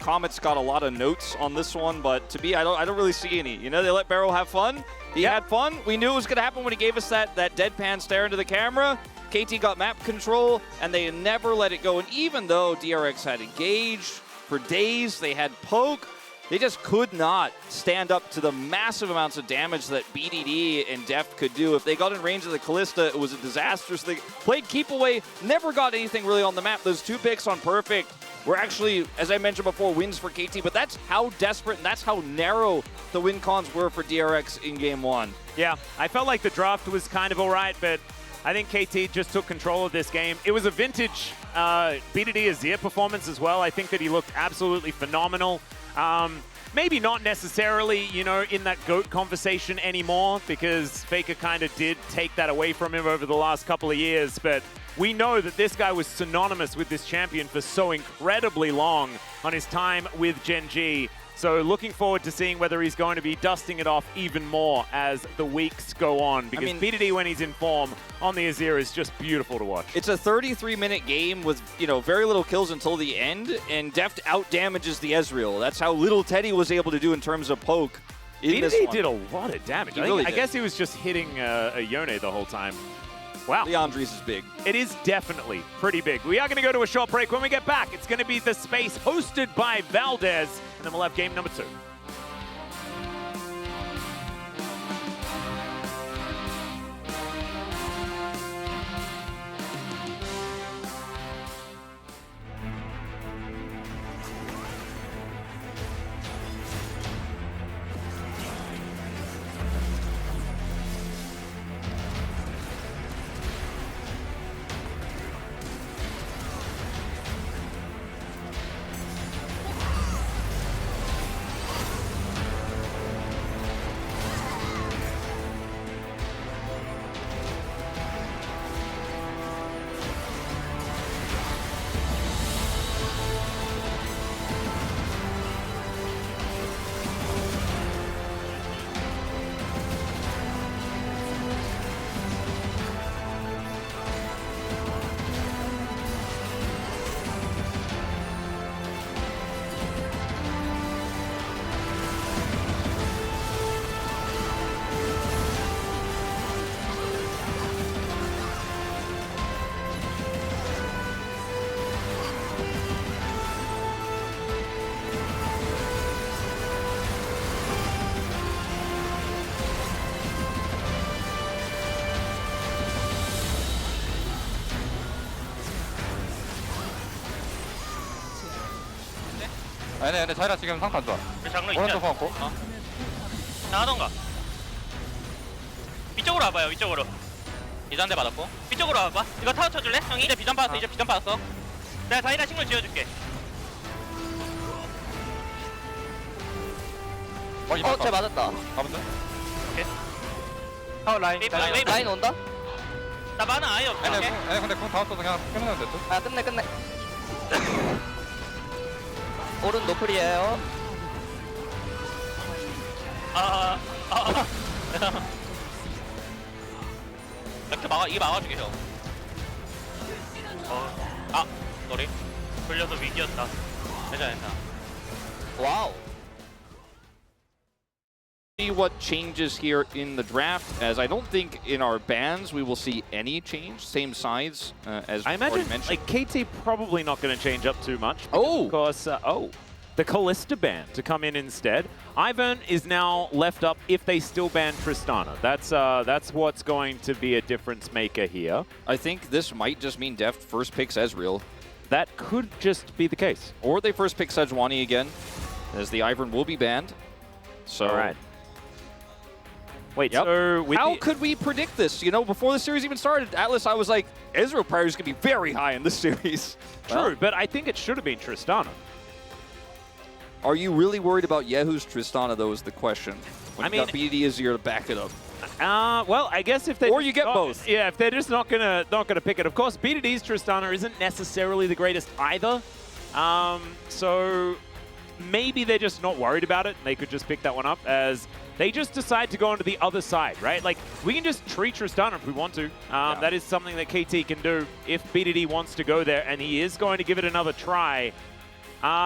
Comet's got a lot of notes on this one, but to me, I don't really see any. You know, they let Barrow have fun. He had fun. We knew it was going to happen when he gave us that deadpan stare into the camera. KT got map control, and they never let it go. And even though DRX had engaged for days, they had poke, they just could not stand up to the massive amounts of damage that BDD and Deft could do. If they got in range of the Callista, it was a disaster. So they played keep away, never got anything really on the map. Those 2 picks on Perfect were actually, as I mentioned before, wins for KT, but that's how desperate and that's how narrow the win cons were for DRX in game 1. Yeah, I felt like the draft was kind of all right, but I think KT just took control of this game. It was a vintage BDD Azir performance as well. I think that he looked absolutely phenomenal. Maybe not necessarily, you know, in that GOAT conversation anymore, because Faker kind of did take that away from him over the last couple of years, but we know that this guy was synonymous with this champion for so incredibly long on his time with Gen G. So looking forward to seeing whether he's going to be dusting it off even more as the weeks go on. Because BDD, when he's in form on the Azir, is just beautiful to watch. It's a 33-minute game with, you know, very little kills until the end, and Deft out-damages the Ezreal. That's how little Teddy was able to do in terms of poke. BDD did a lot of damage. I guess he was just hitting a Yone the whole time. Wow. Leandri's is big. It is definitely pretty big. We are going to go to a short break. When we get back, it's going to be The Space hosted by Valdez, and then we'll have game number 2. 아니 근데 자이라 지금 상태 안 좋아. 장로 오른쪽 있죠? 보았고. 나가던가. 위쪽으로 와봐요. 위쪽으로. 비전대 받았고. 위쪽으로 와봐. 이거 타워 쳐줄래? 형이? 이제 비전 받았어. 이제 비전 받았어. 내가 자이라 식물 지어줄게. 쟤 맞았다. 가본데? 타워 라인. 웨이브. 라인 온다? 나 만화 아예 없어. 아니 오케이? 근데 궁 다 없어서 그냥 끝내면 됐어. 아 끝내. 오른 노플이에요. 이렇게 이게 막아주게 형. 쏘리. 돌려서 위기였다. 괜찮아. 와우. See what changes here in the draft, as I don't think in our bans we will see any change. Same sides as I imagine, already mentioned. like, KT probably not going to change up too much. Oh! Of course, the Callista ban to come in instead. Ivern is now left up if they still ban Tristana. That's what's going to be a difference maker here. I think this might just mean Deft first picks Ezreal. That could just be the case. Or they first pick Sejuani again, as the Ivern will be banned. So, all right. Wait, yep. so how could we predict this? You know, before the series even started, Atlas, I was like, Ezreal priority is going to be very high in this series. True, but I think it should have been Tristana. Are you really worried about Yehu's Tristana, though, is the question. When you got BDD Azir to back it up. Well, I guess if they or you get both. Yeah, if they're just not gonna pick it. Of course, BDD's Tristana isn't necessarily the greatest either. So maybe they're just not worried about it. They could just pick that one up as they just decide to go onto the other side, right? Like, we can just treat Tristana if we want to. That is something that KT can do if BDD wants to go there, and he is going to give it another try.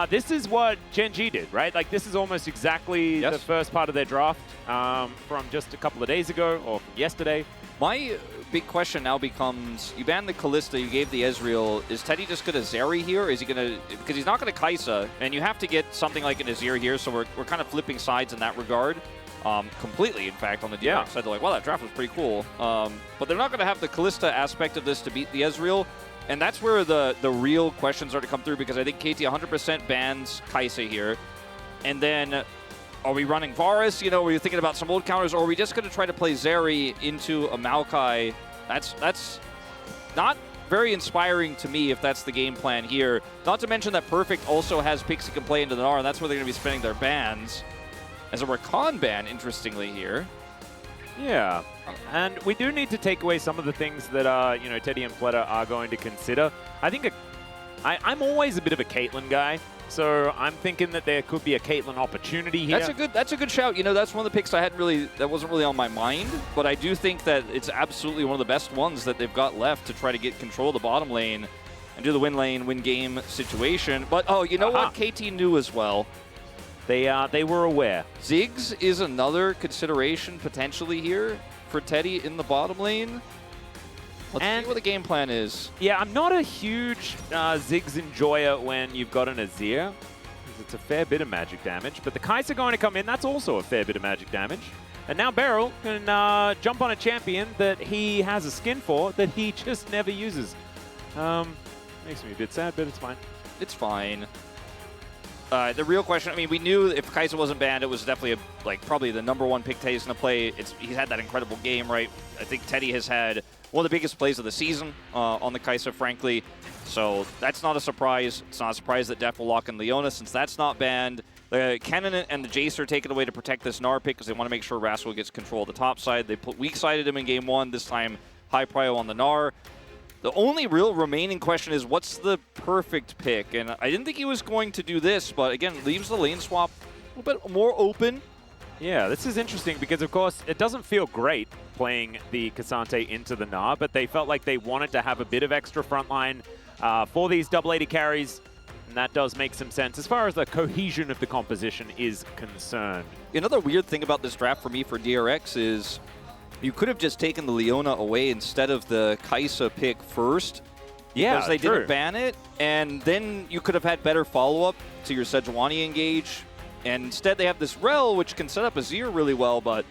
This is what Gen G did, right? Like, this is almost exactly the first part of their draft from just a couple of days ago, or yesterday. My big question now becomes, you banned the Kalista, you gave the Ezreal. Is Teddy just going to Zeri here? Is he going to, because he's not going to Kai'Sa, and you have to get something like an Azir here, so we're kind of flipping sides in that regard. Completely, in fact, on the DRX side. They're like, well, that draft was pretty cool. But they're not going to have the Kalista aspect of this to beat the Ezreal. And that's where the real questions are to come through, because I think KT 100% bans Kai'Sa here. And then, are we running Varus? You know, are we thinking about some old counters? Or are we just going to try to play Zeri into a Maokai? That's not very inspiring to me if that's the game plan here. Not to mention that Perfect also has picks he can play into the Gnar, and that's where they're going to be spending their bans. As a Rakan ban, interestingly, here. Yeah, and we do need to take away some of the things that, you know, Teddy and Fleta are going to consider. I think I'm always a bit of a Caitlyn guy, so I'm thinking that there could be a Caitlyn opportunity here. That's a good shout. You know, that's one of the picks that wasn't really on my mind, but I do think that it's absolutely one of the best ones that they've got left to try to get control of the bottom lane and do the win lane, win game situation. But, oh, you know what? KT knew as well. They were aware. Ziggs is another consideration potentially here for Teddy in the bottom lane. Let's see what the game plan is. Yeah, I'm not a huge Ziggs enjoyer when you've got an Azir, because it's a fair bit of magic damage. But the Kai'Sa going to come in, that's also a fair bit of magic damage. And now Beryl can jump on a champion that he has a skin for that he just never uses. Makes me a bit sad, but it's fine. It's fine. The real question, I mean, we knew if Kai'Sa wasn't banned, it was definitely probably the #1 pick Teddy's going to play. He's had that incredible game, right? I think Teddy has had one of the biggest plays of the season on the Kai'Sa, frankly. So that's not a surprise. It's not a surprise that Def will lock in Leona since that's not banned. The Cannon and the Jace are taken away to protect this Gnar pick because they want to make sure Rascal gets control of the top side. They weak-sided him in game 1. This time, high prio on the Gnar. The only real remaining question is, what's the perfect pick? And I didn't think he was going to do this, but again, leaves the lane swap a little bit more open. Yeah, this is interesting because, of course, it doesn't feel great playing the Cassante into the Gnar, but they felt like they wanted to have a bit of extra frontline for these double AD carries, and that does make some sense as far as the cohesion of the composition is concerned. Another weird thing about this draft for me for DRX is you could have just taken the Leona away instead of the Kai'Sa pick first. Yeah, because they didn't ban it, and then you could have had better follow-up to your Sejuani engage. And instead they have this Rel, which can set up Azir really well, but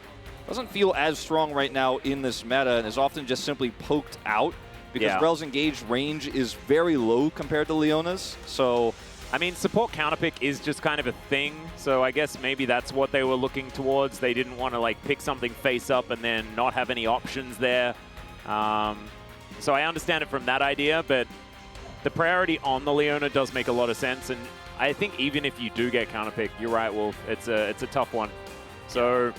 doesn't feel as strong right now in this meta, and is often just simply poked out because Rel's engaged range is very low compared to Leona's. So, I mean, support counterpick is just kind of a thing, so I guess maybe that's what they were looking towards. They didn't want to pick something face up and then not have any options there. So I understand it from that idea, but the priority on the Leona does make a lot of sense, and I think even if you do get counterpick, you're right, Wolf, it's a tough one. So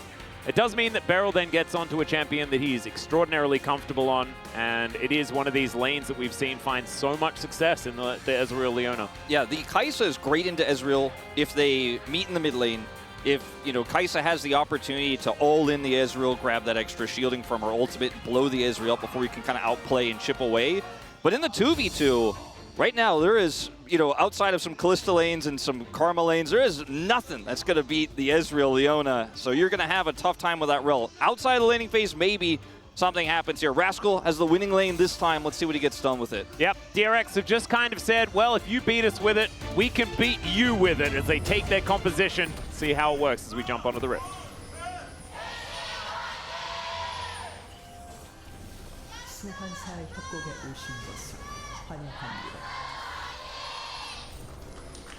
it does mean that Beryl then gets onto a champion that he's extraordinarily comfortable on, and it is one of these lanes that we've seen find so much success in the Ezreal Leona. Yeah, the Kai'Sa is great into Ezreal if they meet in the mid lane. If, you know, Kai'Sa has the opportunity to all in the Ezreal, grab that extra shielding from her ultimate, and blow the Ezreal up before you can kind of outplay and chip away. But in the 2v2, right now there is, you know, outside of some Kalista lanes and some Karma lanes, there is nothing that's going to beat the Ezreal Leona. So you're going to have a tough time with that Rel. Outside of the laning phase, maybe something happens here. Rascal has the winning lane this time. Let's see what he gets done with it. Yep, DRX have just kind of said, well, if you beat us with it, we can beat you with it, as they take their composition. See how it works as we jump onto the Rift.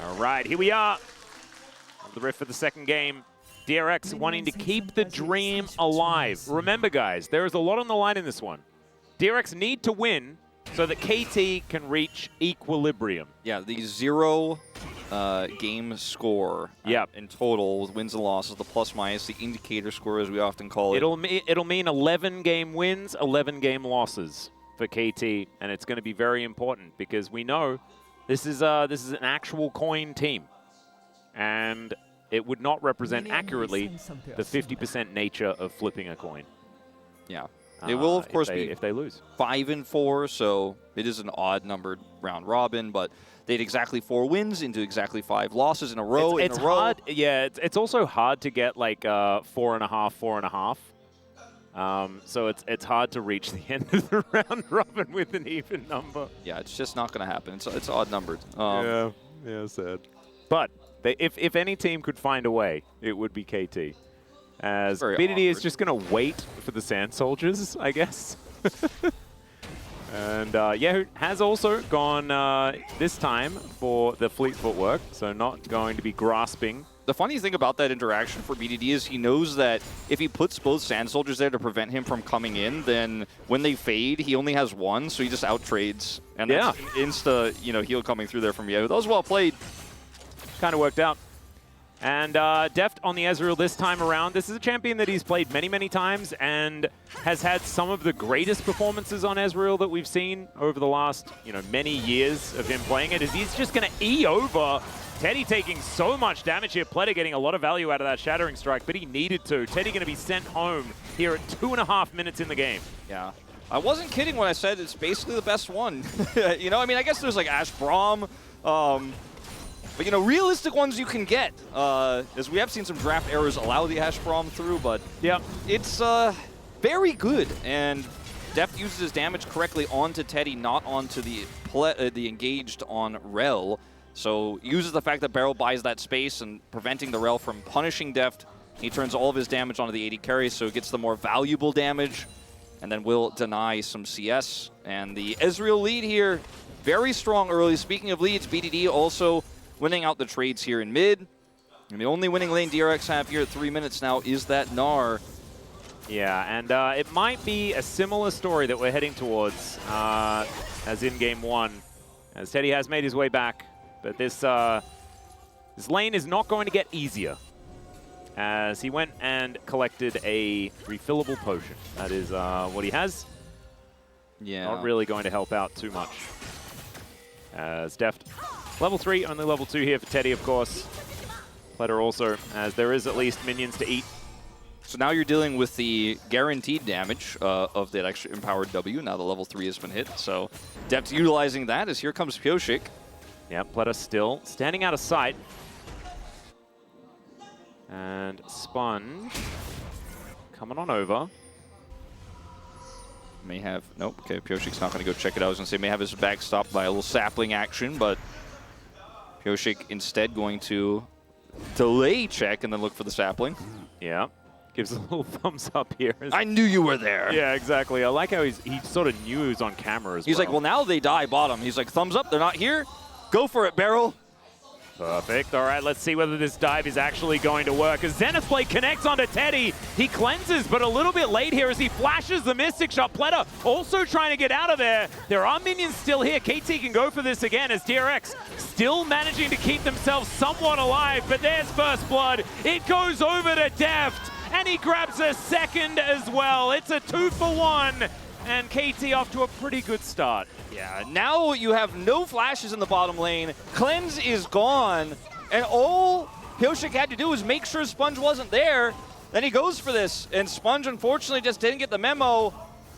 All right, here we are on the Rift for the second game. DRX wanting to keep the dream alive. Remember, guys, there is a lot on the line in this one. DRX need to win so that KT can reach equilibrium. Yeah, the 0 game score Yep. in total with wins and losses, the plus minus, the indicator score as we often call it. It'll mean 11 game wins, 11 game losses for KT, and it's going to be very important because we know this is an actual coin team, and it would not represent accurately the 50% nature of flipping a coin. Yeah. It will, of course, be if they lose 5-4, so it is an odd-numbered round robin, but they had exactly 4 wins into exactly 5 losses in a row. It's hard. Yeah, it's also hard to get like 4.5, 4.5. So it's hard to reach the end of the round robin with an even number. Yeah, it's just not going to happen. It's odd-numbered. Yeah, sad. But if any team could find a way, it would be KT. As BDD is just going to wait for the Sand Soldiers, I guess. And Yahoo has also gone this time for the fleet footwork, so not going to be grasping. The funny thing about that interaction for BDD is he knows that if he puts both Sand Soldiers there to prevent him from coming in, then when they fade, he only has 1, so he just out-trades. And that's an insta, heal coming through there from Yahoo. That was well played. Kind of worked out. And Deft on the Ezreal this time around. This is a champion that he's played many, many times and has had some of the greatest performances on Ezreal that we've seen over the last, many years of him playing it. Is he's just going to E over Teddy, taking so much damage here. Pleta getting a lot of value out of that Shattering Strike, but he needed to. Teddy going to be sent home here at 2.5 minutes in the game. Yeah. I wasn't kidding when I said it's basically the best one. I guess there's like Ash Braum. But, realistic ones you can get, as we have seen some draft errors allow the Ash Braum through, but it's very good. And Deft uses his damage correctly onto Teddy, not onto the engaged on Rel. So uses the fact that Barrel buys that space and preventing the Rel from punishing Deft. He turns all of his damage onto the AD carry, so he gets the more valuable damage, and then will deny some CS. And the Ezreal lead here, very strong early. Speaking of leads, BDD also winning out the trades here in mid. And the only winning lane DRX have here at 3 minutes now is that Gnar. Yeah, and it might be a similar story that we're heading towards as in game 1. As Teddy has made his way back, but this lane is not going to get easier. As he went and collected a refillable potion. That is what he has. Yeah. Not really going to help out too much. As Deft, level 3, only level 2 here for Teddy, of course. Pleta also, as there is at least minions to eat. So now you're dealing with the guaranteed damage of that extra empowered W. Now the level 3 has been hit. So Deft utilizing that as here comes Pioshik. Yeah, Pleta still standing out of sight. And Sponge coming on over. May have, nope, okay, Pioshik's not going to go check it out. I was going to say may have his back stopped by a little sapling action, but Pioshik instead going to delay check and then look for the sapling. Yeah, gives a little thumbs up here. I knew you were there. Yeah, exactly. I like how he sort of knew he was on camera as well. He's like, well, now they die bottom. He's like, thumbs up, they're not here. Go for it, Barrel. Perfect. All right, let's see whether this dive is actually going to work. As Zenith Blade connects onto Teddy, he cleanses, but a little bit late here as he flashes the Mystic Shot. Pleta also trying to get out of there. There are minions still here. KT can go for this again as DRX still managing to keep themselves somewhat alive, but there's first blood. It goes over to Deft, and he grabs a second as well. It's a 2-for-1. And KT off to a pretty good start. Yeah, now you have no flashes in the bottom lane. Cleanse is gone. And all Pioshik had to do was make sure Sponge wasn't there. Then he goes for this. And Sponge, unfortunately, just didn't get the memo.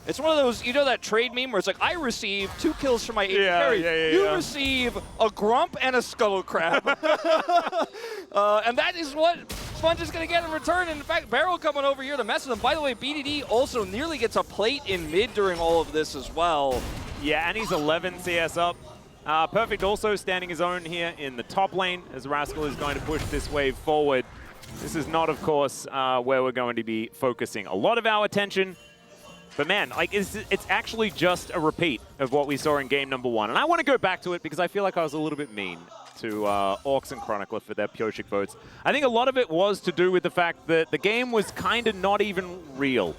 It's one of those, that trade meme where it's like, I receive 2 kills from my AD carry. You receive a Grump and a Scuttle Crab. And that is what Sponge is going to get in return. And in fact, Barrel coming over here to mess with him. By the way, BDD also nearly gets a plate in mid during all of this as well. Yeah, and he's 11 CS up. Perfect also standing his own here in the top lane as Rascal is going to push this wave forward. This is not, of course, where we're going to be focusing a lot of our attention. But man, it's actually just a repeat of what we saw in game number 1. And I want to go back to it because I feel like I was a little bit mean to Orcs and Chronicler for their Pioshik votes. I think a lot of it was to do with the fact that the game was kind of not even real,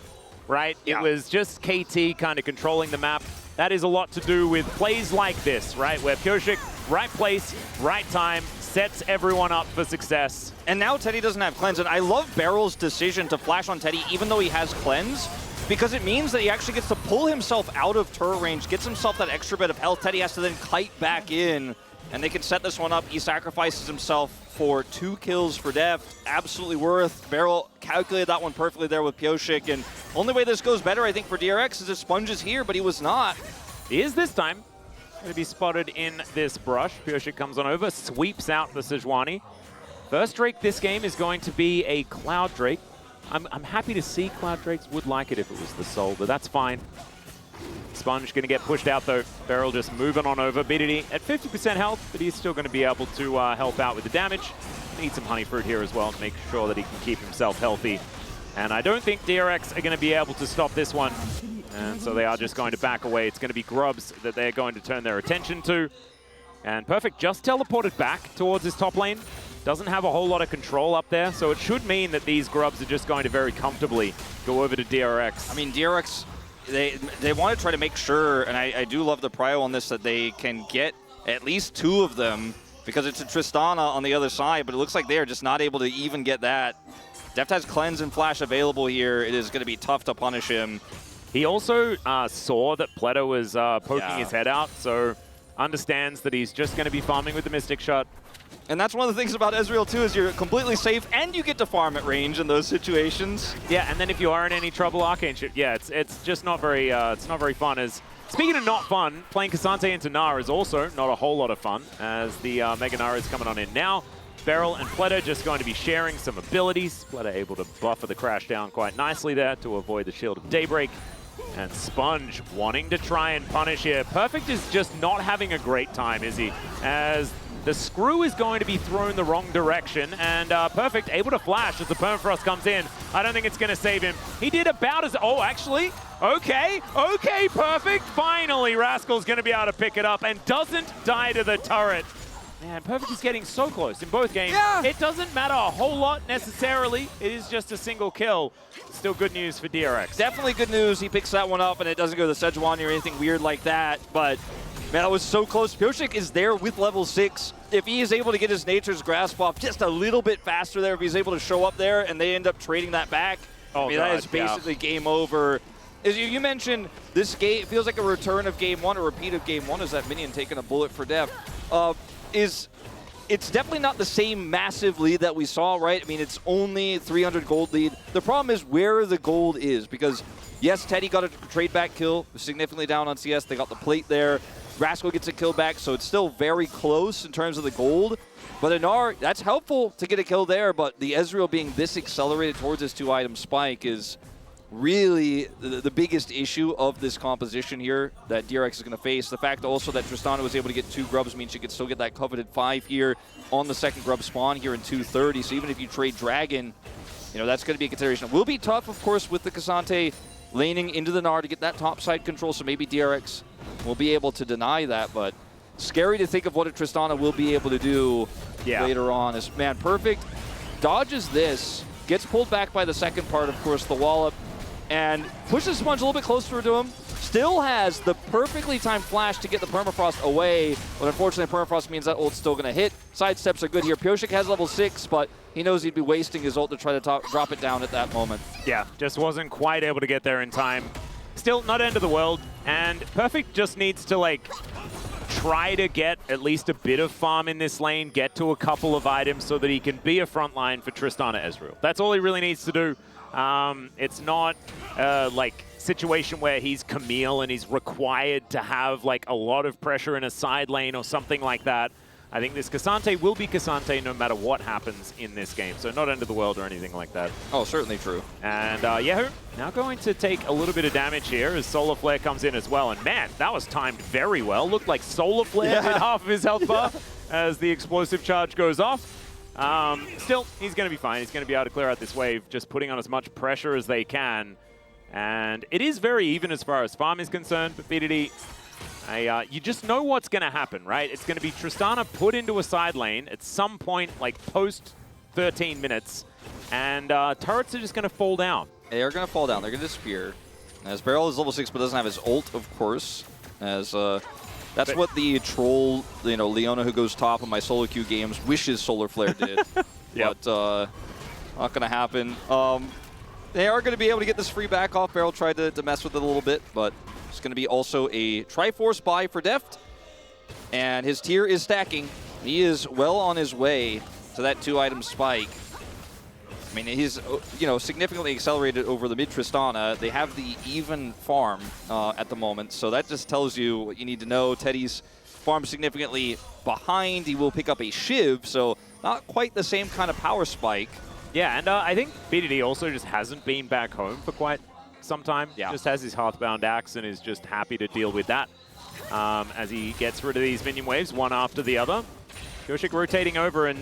right? Yeah. It was just KT kind of controlling the map. That is a lot to do with plays like this, right? Where Pioshik, right place, right time, sets everyone up for success. And now Teddy doesn't have cleanse, and I love Barrel's decision to flash on Teddy even though he has cleanse, because it means that he actually gets to pull himself out of turret range, gets himself that extra bit of health. Teddy has to then kite back in, and they can set this one up. He sacrifices himself for 2 kills for Deft. Absolutely worth. Barrel calculated that one perfectly there with Pioshik, and only way this goes better, I think, for DRX is if Sponge is here, but he was not. He is this time. Going to be spotted in this brush. Pioshik comes on over, sweeps out the Sejuani. First Drake this game is going to be a Cloud Drake. I'm happy to see Cloud Drakes. Would like it if it was the Soul, but that's fine. Sponge going to get pushed out though. Beryl just moving on over. BDD at 50% health, but he's still going to be able to help out with the damage. Need some Honey Fruit here as well to make sure that he can keep himself healthy. And I don't think DRX are going to be able to stop this one. And so they are just going to back away. It's going to be Grubs that they're going to turn their attention to. And Perfect just teleported back towards his top lane. Doesn't have a whole lot of control up there, so it should mean that these Grubs are just going to very comfortably go over to DRX. I mean, DRX, they want to try to make sure, and I do love the prio on this, that they can get at least 2 of them, because it's a Tristana on the other side, but it looks like they're just not able to even get that. Deft has Cleanse and Flash available here. It is going to be tough to punish him. He also saw that Pleto was poking his head out, so understands that he's just going to be farming with the Mystic Shot. And that's one of the things about Ezreal too, is you're completely safe and you get to farm at range in those situations. Yeah, and then if you are in any trouble, Arcane shit, yeah, it's just not very fun. As speaking of not fun, playing Cassante into Gnar is also not a whole lot of fun, as the Mega Gnar is coming on in now. Beryl and Pleto just going to be sharing some abilities. Pleto able to buffer the crash down quite nicely there to avoid the Shield of Daybreak. And Sponge wanting to try and punish here. Perfect is just not having a great time, is he? As the screw is going to be thrown the wrong direction, and Perfect able to flash as the Permafrost comes in. I don't think it's going to save him. He did about as... Oh, actually, okay, Perfect. Finally, Rascal's going to be able to pick it up and doesn't die to the turret. Man, Perfect is getting so close in both games. Yeah. It doesn't matter a whole lot necessarily. It is just a single kill. Still good news for DRX. Definitely good news. He picks that one up, and it doesn't go to Sejuani or anything weird like that. But, man, that was so close. Pioshik is there with level 6. If he is able to get his Nature's Grasp off just a little bit faster there, if he's able to show up there and they end up trading that back, I mean, that is basically game over. As you mentioned, this game feels like a return of game 1, a repeat of game 1. Is that Minion taking a bullet for Deft? It's definitely not the same massive lead that we saw, right? I mean, it's only 300 gold lead. The problem is where the gold is, because yes, Teddy got a trade back kill, significantly down on CS. They got the plate there. Rascal gets a kill back, so it's still very close in terms of the gold. But Gnar, that's helpful to get a kill there, but the Ezreal being this accelerated towards his 2-item spike is really the biggest issue of this composition here that DRX is going to face. The fact also that Tristana was able to get 2 grubs means she could still get that coveted 5 here on the second grub spawn here in 230. So even if you trade Dragon, you know, that's going to be a consideration. It will be tough, of course, with the Cassante laning into the Gnar to get that top side control, so maybe DRX will be able to deny that, but scary to think of what a Tristana will be able to do later on. As, man, Perfect dodges this, gets pulled back by the second part, of course, the wallop, and pushes Sponge a little bit closer to him. Still has the perfectly timed flash to get the Permafrost away, but unfortunately Permafrost means that ult's still going to hit. Sidesteps are good here. Pioshik has level 6, but he knows he'd be wasting his ult to try to drop it down at that moment. Yeah, just wasn't quite able to get there in time. Still not end of the world, and Perfect just needs to, like, try to get at least a bit of farm in this lane, get to a couple of items so that he can be a front line for Tristana Ezreal. That's all he really needs to do. It's not like situation where he's Camille and he's required to have like a lot of pressure in a side lane or something like that. I think this Cassante will be Cassante no matter what happens in this game. So not end of the world or anything like that. Oh, certainly true. And Yahoo now going to take a little bit of damage here as Solar Flare comes in as well. And man, that was timed very well. Looked like Solar Flare hit half of his health bar as the explosive charge goes off. Still, he's going to be fine. He's going to be able to clear out this wave, just putting on as much pressure as they can. And it is very even as far as farm is concerned, but BDD, you just know what's going to happen, right? It's going to be Tristana put into a side lane at some point, like post 13 minutes, and turrets are just going to fall down. They are going to fall down. They're going to disappear. As Beryl is level 6, but doesn't have his ult, of course. As That's what the troll, Leona who goes top in my solo queue games wishes Solar Flare did. Yep. But not going to happen. They are going to be able to get this free back off. Beryl tried to mess with it a little bit, but it's going to be also a Triforce buy for Deft. And his tier is stacking. He is well on his way to that 2-item spike. I mean, he's significantly accelerated over the mid Tristana. They have the even farm at the moment, so that just tells you what you need to know. Teddy's farm significantly behind. He will pick up a Shiv, so not quite the same kind of power spike. Yeah, and I think BDD also just hasn't been back home for quite some time. Yeah. Just has his Hearthbound axe and is just happy to deal with that as he gets rid of these minion waves one after the other. Yoshik rotating over, and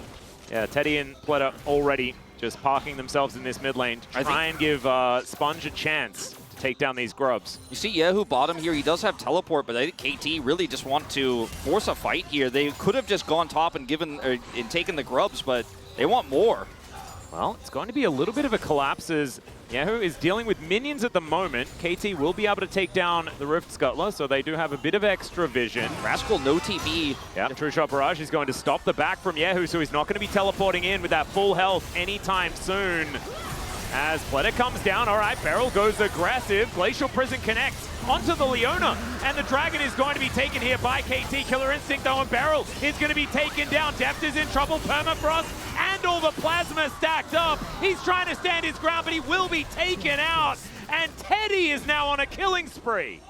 yeah, Teddy and Pleta already just parking themselves in this mid lane to try and give Sponge a chance to take down these grubs. You see Yehu bottom here. He does have teleport, but I think KT really just want to force a fight here. They could have just gone top and taken the grubs, but they want more. Well, it's going to be a little bit of a collapse as Yehu is dealing with minions at the moment. KT will be able to take down the Rift Scuttler, so they do have a bit of extra vision. Rascal, no TP. Yeah, True Shot Barrage is going to stop the back from Yehu, so he's not going to be teleporting in with that full health anytime soon. As Pleta comes down, all right, Beryl goes aggressive. Glacial Prison connects onto the Leona, and the Dragon is going to be taken here by KT. Killer Instinct, though, and Beryl is going to be taken down. Deft is in trouble. Permafrost and all the plasma stacked up. He's trying to stand his ground, but he will be taken out. And Teddy is now on a killing spree.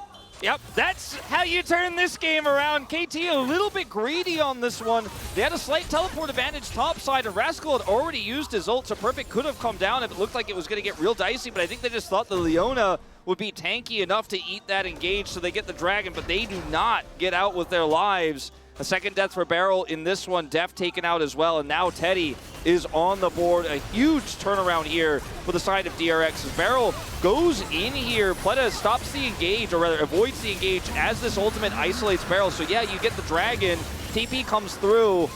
Yep, that's how you turn this game around. KT a little bit greedy on this one. They had a slight teleport advantage topside, and Rascal had already used his ult, so Perfect could have come down if it looked like it was going to get real dicey, but I think they just thought the Leona would be tanky enough to eat that engage, so they get the Dragon, but they do not get out with their lives. A second death for Beryl in this one. Deft taken out as well, and now Teddy is on the board. A huge turnaround here for the side of DRX. As Beryl goes in here, Pleta stops the engage, or rather avoids the engage as this ultimate isolates Beryl. So yeah, you get the Dragon, TP comes through,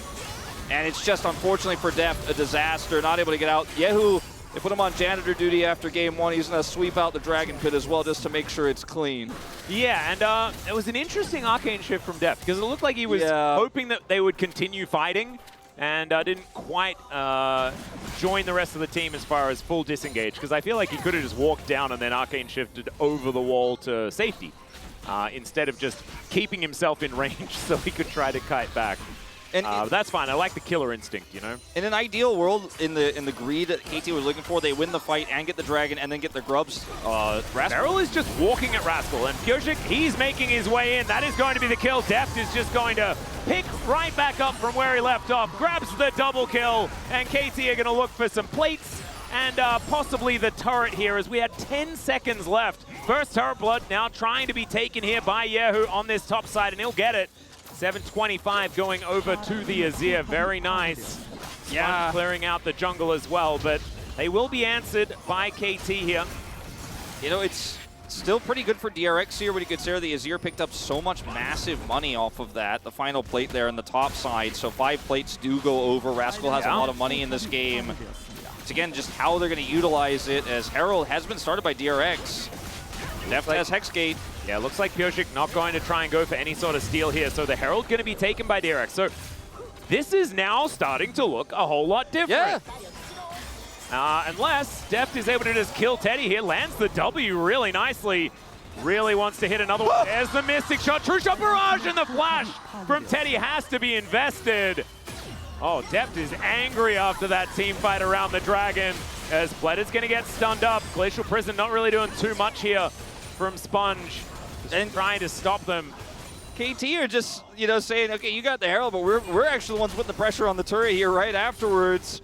and it's just unfortunately for Deft a disaster, not able to get out. Yehu, they put him on janitor duty after game one. He's going to sweep out the Dragon Pit as well just to make sure it's clean. Yeah, and it was an interesting arcane shift from Deft because it looked like he was hoping that they would continue fighting and didn't quite join the rest of the team as far as full disengage, because I feel like he could have just walked down and then arcane shifted over the wall to safety instead of just keeping himself in range so he could try to kite back. And that's fine. I like the killer instinct, you know? In an ideal world, in the greed that KT was looking for, they win the fight and get the Dragon and then get the grubs. Beryl is just walking at Rascal, and Pyoshik, he's making his way in. That is going to be the kill. Deft is just going to pick right back up from where he left off, grabs the double kill, and KT are going to look for some plates and possibly the turret here as we had 10 seconds left. First turret blood now trying to be taken here by Yehu on this top side, and he'll get it. 725 going over to the Azir. Very nice. Yeah, clearing out the jungle as well, but they will be answered by KT here. You know, it's still pretty good for DRX here when you consider the Azir picked up so much massive money off of that. The final plate there on the top side, so 5 plates do go over. Rascal has a lot of money in this game. It's again just how they're going to utilize it, as Herald has been started by DRX. Deft has Hexgate. Yeah, looks like Pyoshik not going to try and go for any sort of steal here, so the Herald going to be taken by DRX. So this is now starting to look a whole lot different. Yeah. Unless Deft is able to just kill Teddy here, lands the W really nicely. Really wants to hit another one. There's the Mystic Shot. True Shot Barrage, and the flash from Teddy has to be invested. Oh, Deft is angry after that team fight around the Dragon, as Pleta's going to get stunned up. Glacial Prison not really doing too much here from Sponge, and trying to stop them. KT are just, saying, okay, you got the Herald, but we're actually the ones putting the pressure on the turret here right afterwards.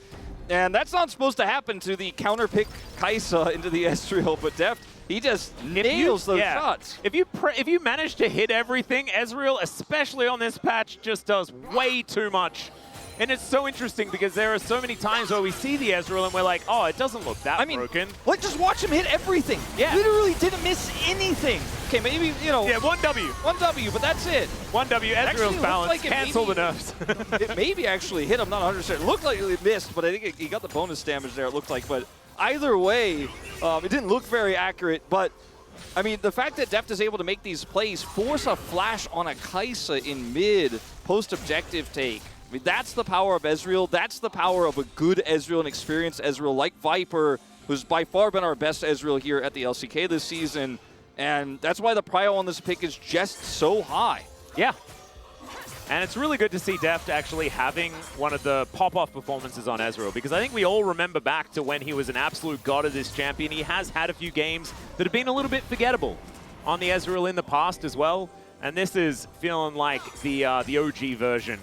And that's not supposed to happen to the counter-pick Kai'Sa into the Ezreal, but Deft, he just nails those shots. If you manage to hit everything, Ezreal, especially on this patch, just does way too much. And it's so interesting because there are so many times where we see the Ezreal and we're like, oh, it doesn't look that broken. Just watch him hit everything. Yeah. Literally didn't miss anything. Okay, maybe, Yeah, 1W. 1W, but that's it. 1W, Ezreal's balance, like cancel the nerfs. It maybe actually hit him, not 100%. It looked like it missed, but I think he got the bonus damage there, it looked like. But either way, it didn't look very accurate. But I mean, the fact that Deft is able to make these plays, force a flash on a Kaisa in mid, post-objective take. I mean, that's the power of Ezreal. That's the power of a good Ezreal and experienced Ezreal like Viper, who's by far been our best Ezreal here at the LCK this season. And that's why the prio on this pick is just so high. Yeah. And it's really good to see Deft actually having one of the pop-off performances on Ezreal, because I think we all remember back to when he was an absolute god of this champion. He has had a few games that have been a little bit forgettable on the Ezreal in the past as well. And this is feeling like the OG version.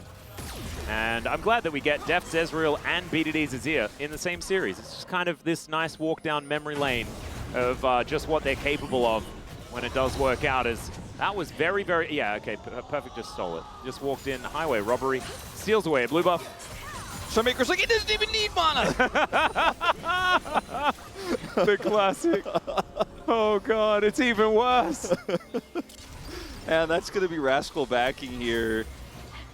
And I'm glad that we get Deft's Ezreal and BDD's Azir in the same series. It's just kind of this nice walk down memory lane of just what they're capable of when it does work out. As that was very, very, yeah, okay, Perfect just stole it. Just walked in, highway robbery, steals away a blue buff. Showmaker's like, it doesn't even need mana! The classic. Oh god, it's even worse. And that's going to be Rascal backing here.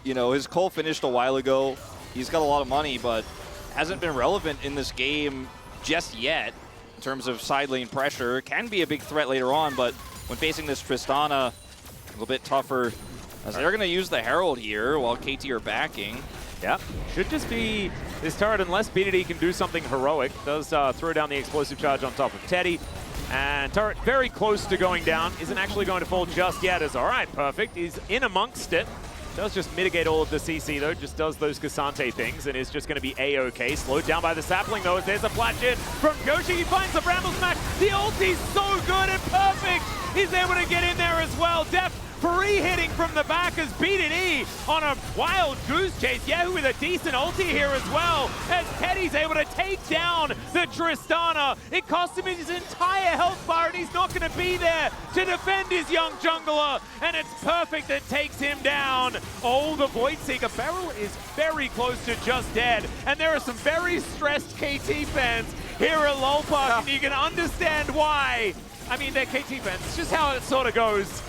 You know, his call finished a while ago. He's got a lot of money, but hasn't been relevant in this game just yet in terms of side lane pressure. Can be a big threat later on, but when facing this Tristana, a little bit tougher, as they're going to use the Herald here while KT are backing. Yeah, should just be this turret unless BDD can do something heroic. Does throw down the explosive charge on top of Teddy. And turret very close to going down. Isn't actually going to fall just yet. As all right, Perfect. He's in amongst it. Does just mitigate all of the CC though, just does those Cassante things and is just going to be A-OK. Slowed down by the sapling though, as there's a flash in from Yoshi. He finds the Bramble Smash. The ulti's so good and Perfect. He's able to get in there as well. Deft free hitting from the back as BDD on a wild goose chase. Yahoo with a decent ulti here as well, as Teddy's able to take down the Tristana. It cost him his entire health bar and he's not going to be there to defend his young jungler. And it's Perfect that takes him down. Oh, the Void Seeker barrel is very close to just dead. And there are some very stressed KT fans here at LoL Park, and you can understand why. I mean, they're KT fans. It's just how it sort of goes.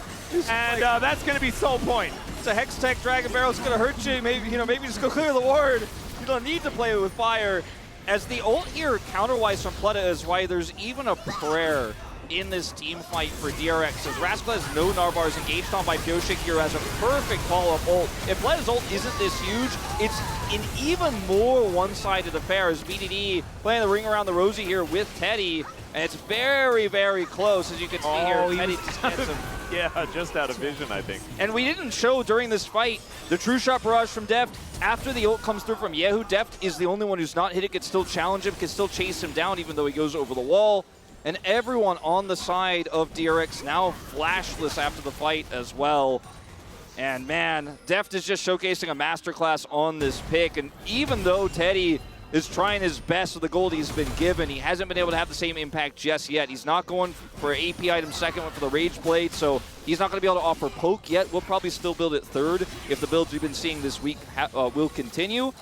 And that's going to be Soul Point. It's a Hex Tech Dragon Barrel's going to hurt you. Maybe, maybe just go clear the ward. You don't need to play it with fire. As the ult here, counterwise from Pleta, is why there's even a prayer in this team fight for DRX. As Rascal has no Narbars engaged on by Pyoshik here as a perfect follow-up ult. If Pleta's ult isn't this huge, it's an even more one-sided affair as BDD playing the ring around the rosy here with Teddy. And it's very, very close, as you can see here. Teddy just gets him. Yeah, just out of vision, I think. And we didn't show during this fight the True Shot Barrage from Deft. After the ult comes through from Yahoo, Deft is the only one who's not hit it, can still challenge him, can still chase him down even though he goes over the wall. And everyone on the side of DRX now flashless after the fight as well. And man, Deft is just showcasing a masterclass on this pick. And even though Teddy is trying his best with the gold he's been given, he hasn't been able to have the same impact just yet. He's not going for AP item second, went for the Rage Blade, so he's not going to be able to offer poke yet. We'll probably still build it third if the builds we've been seeing this week will continue.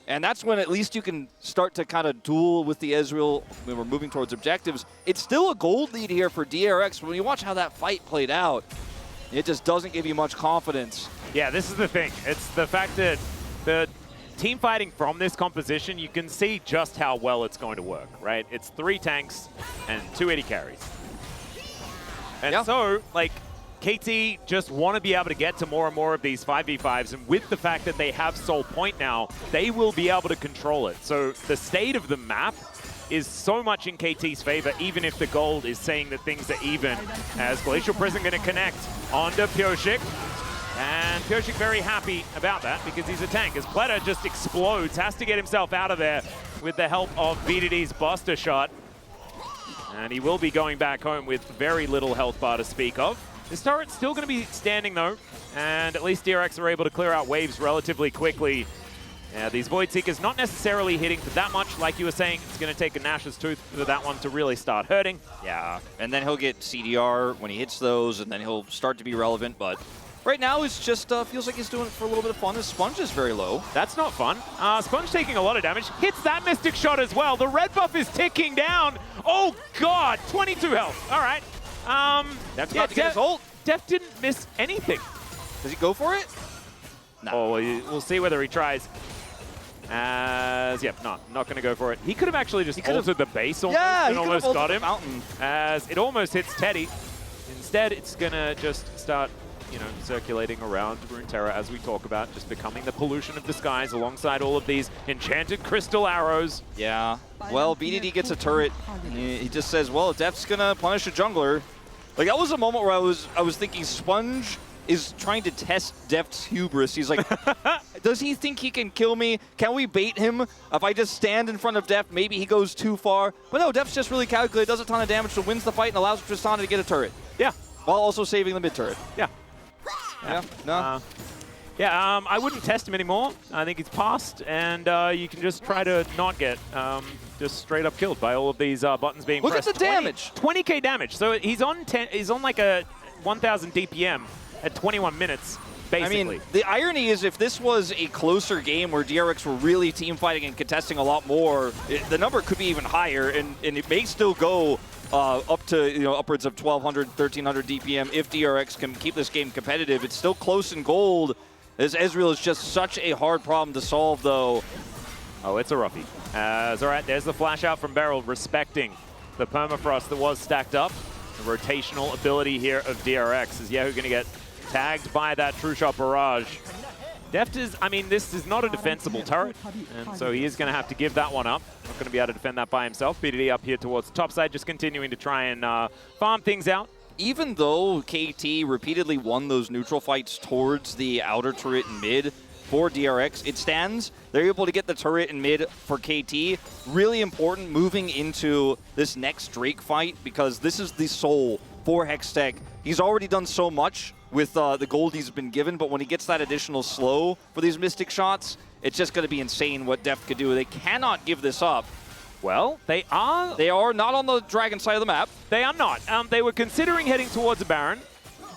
And that's when at least you can start to kind of duel with the Ezreal when we're moving towards objectives. It's still a gold lead here for DRX, but when you watch how that fight played out, it just doesn't give you much confidence. Yeah, this is the thing. It's the fact that the team fighting from this composition, you can see just how well it's going to work, right? It's 3 tanks and 2 AD carries. And so, like, KT just want to be able to get to more and more of these 5v5s, and with the fact that they have Soul Point now, they will be able to control it. So the state of the map is so much in KT's favor, even if the gold is saying that things are even, as Glacial Prison going to connect onto Pyoshik. And Pyoshik very happy about that because he's a tank, as Pleta just explodes, has to get himself out of there with the help of BDD's Buster Shot. And he will be going back home with very little health bar to speak of. This turret's still going to be standing though, and at least DRX are able to clear out waves relatively quickly. Yeah, these Void Seekers not necessarily hitting for that much, like you were saying. It's going to take a Nash's Tooth for that one to really start hurting. Yeah, and then he'll get CDR when he hits those, and then he'll start to be relevant, but right now, it's just feels like he's doing it for a little bit of fun. His Sponge is very low. That's not fun. Sponge taking a lot of damage. Hits that Mystic Shot as well. The red buff is ticking down. Oh, God. 22 health. All right. That's about to get his ult. Deft didn't miss anything. Does he go for it? No. Oh, we'll see whether he tries. Yep, no, not going to go for it. He could have actually just altered the base almost and almost got him. As it almost hits Teddy. Instead, it's going to just start, you know, circulating around Runeterra as we talk about, just becoming the pollution of the skies alongside all of these enchanted crystal arrows. Yeah. Well, BDD gets a turret. He just says, well, Def's going to punish a jungler. Like, that was a moment where I was thinking Sponge is trying to test Def's hubris. He's like, does he think he can kill me? Can we bait him? If I just stand in front of Def, maybe he goes too far. But no, Def's just really calculated, does a ton of damage, so wins the fight and allows Tristana to get a turret. Yeah. While also saving the mid turret. Yeah. Yeah. No. I wouldn't test him anymore. I think he's passed, and you can just try to not get just straight up killed by all of these buttons being Look pressed. at the damage. 20k damage. So he's on like a 1,000 DPM at 21 minutes, basically. I mean, the irony is if this was a closer game where DRX were really team fighting and contesting a lot more, the number could be even higher, and it may still go up to upwards of 1,200, 1,300 DPM if DRX can keep this game competitive. It's still close in gold, as Ezreal is just such a hard problem to solve, though. Oh, it's a roughie. All right, there's the flash out from Beryl, respecting the permafrost that was stacked up. The rotational ability here of DRX. Is Yahoo going to get tagged by that True Shot Barrage? Deft is, I mean, this is not a defensible turret, and so he is going to have to give that one up. Not going to be able to defend that by himself. BDD up here towards the top side, just continuing to try and farm things out. Even though KT repeatedly won those neutral fights towards the outer turret in mid for DRX, it stands. They're able to get the turret in mid for KT. Really important moving into this next Drake fight, because this is the soul for Hextech. He's already done so much with the gold he's been given, but when he gets that additional slow for these Mystic shots, it's just going to be insane what Deft could do. They cannot give this up. Well, they are. They are not on the Dragon side of the map. They are not. They were considering heading towards a Baron.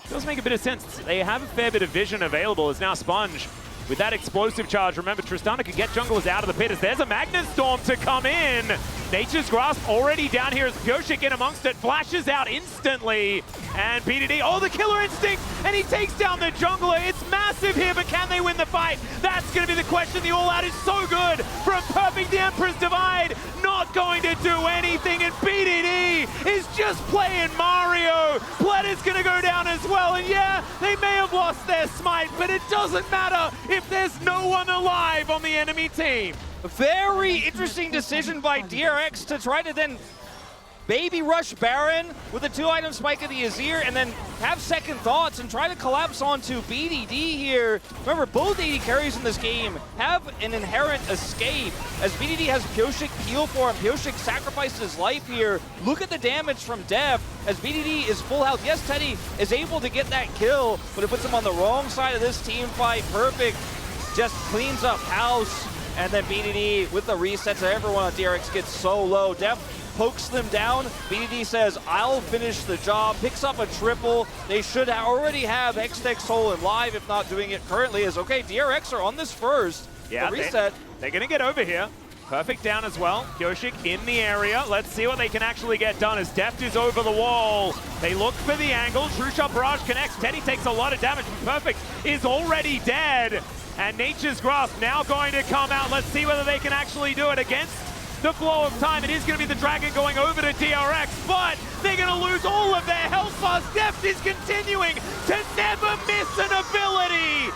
Does make a bit of sense. They have a fair bit of vision available as now Sponge with that explosive charge. Remember, Tristana could get junglers out of the pit as there's a Magnet Storm to come in. Nature's Grasp already down here as Pyoshik in amongst it, flashes out instantly. And BDD, oh, the Killer Instinct, and he takes down the jungler. It's massive here, but can they win the fight? That's going to be the question. The all-out is so good from Perfect, the Emperor's Divide. Not going to do anything, and BDD is just playing Mario. Pletter's going to go down as well, and yeah, they may have lost their smite, but it doesn't matter if there's no one alive on the enemy team. Very interesting decision by DRX to try to then baby rush Baron with a 2-item spike of the Azir and then have second thoughts and try to collapse onto BDD here. Remember, both AD carries in this game have an inherent escape as BDD has Pyoshik heal for him. Pyoshik sacrificed his life here. Look at the damage from Def as BDD is full health. Yes, Teddy is able to get that kill, but it puts him on the wrong side of this team fight. Perfect just cleans up house, and then BDD with the resets. Everyone on DRX gets so low. Def pokes them down. BDD says, I'll finish the job, picks up a triple. They should already have Hextech Soul in live, if not doing it currently. Is okay, DRX are on this first. Yeah, the reset. They're going to get over here. Perfect down as well. Pyoshik in the area. Let's see what they can actually get done as Deft is over the wall. They look for the angle. True Shot Barrage connects. Teddy takes a lot of damage. Perfect is already dead. And Nature's Grasp now going to come out. Let's see whether they can actually do it against the flow of time. It is going to be the Dragon going over to DRX, but they're going to lose all of their health bars. Deft is continuing to never miss an ability.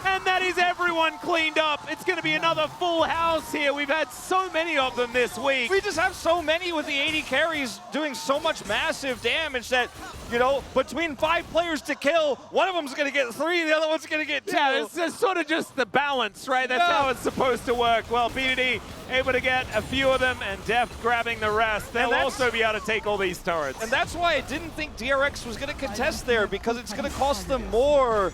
And that is everyone cleaned up. It's going to be another full house here. We've had so many of them this week. We just have so many with the 80 carries doing so much massive damage that, you know, between 5 players to kill, one of them's going to get 3, the other one's going to get 2. Yeah, it's sort of just the balance, right? That's how it's supposed to work. Well, BDD able to get a few of them and Deft grabbing the rest. They'll also be able to take all these turrets. And that's why I didn't think DRX was going to contest there, because it's going to cost them more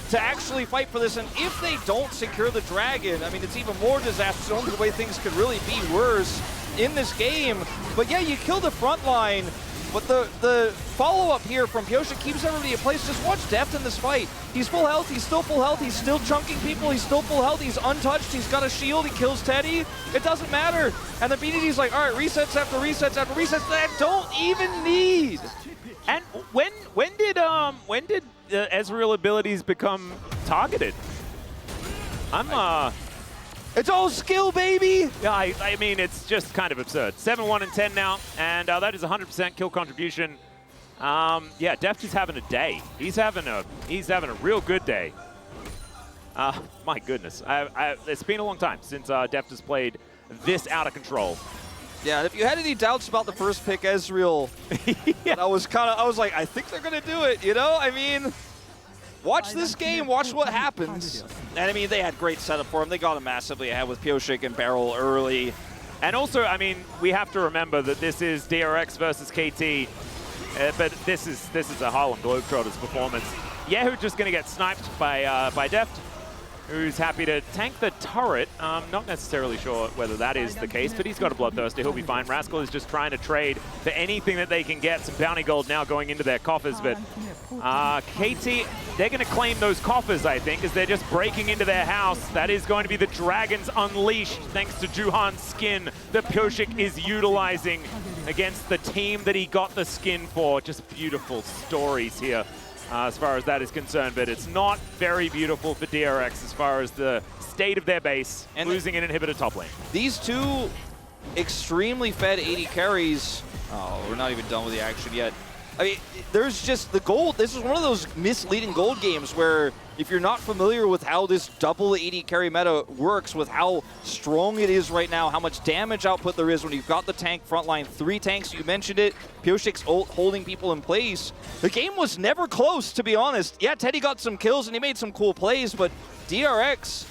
to actually fight for this. And if they don't secure the Dragon, I mean, it's even more disastrous. Only the way things could really be worse in this game. But yeah, you kill the front line, but the follow-up here from Pyoshik keeps everybody in place. Just watch Deft in this fight. He's full health, he's still full health, he's still chunking people, he's still full health, he's untouched, he's got a shield, he kills Teddy. It doesn't matter. And the BDD's like, all right, resets after resets after resets that I don't even need. And when did Ezreal abilities become targeted? It's all skill, baby! Yeah, I mean, it's just kind of absurd. 7-1 and 10 now, and that is 100% kill contribution Yeah, Deft is having a day. He's having a real good day. My goodness, it's been a long time since Deft has played this out of control. Yeah, if you had any doubts about the first pick, Ezreal, Yeah. I was like, I think they're gonna do it. You know, I mean, watch this game, watch what happens. And I mean, they had great setup for him. They got him massively ahead with Pioshik and Barrel early. And also, I mean, we have to remember that this is DRX versus KT, but this is a Harlem Globetrotters performance. Yehu just going to get sniped by Deft, who's happy to tank the turret. Not necessarily sure whether that is the case, but he's got a Bloodthirster. He'll be fine. Rascal is just trying to trade for anything that they can get. Some bounty gold now going into their coffers, but KT, they're going to claim those coffers, I think, as they're just breaking into their house. That is going to be the Dragons Unleashed, thanks to Juhan's skin that Pioshik is utilizing against the team that he got the skin for. Just beautiful stories here. As far as that is concerned, but it's not very beautiful for DRX as far as the state of their base, and losing an inhibitor top lane. These two extremely fed 80 carries. Oh, we're not even done with the action yet. I mean, there's just the gold. This is one of those misleading gold games where if you're not familiar with how this double 80 carry meta works, with how strong it is right now, how much damage output there is when you've got the tank frontline, 3 tanks, you mentioned it, Pioshik's ult holding people in place. The game was never close, to be honest. Yeah, Teddy got some kills and he made some cool plays, but DRX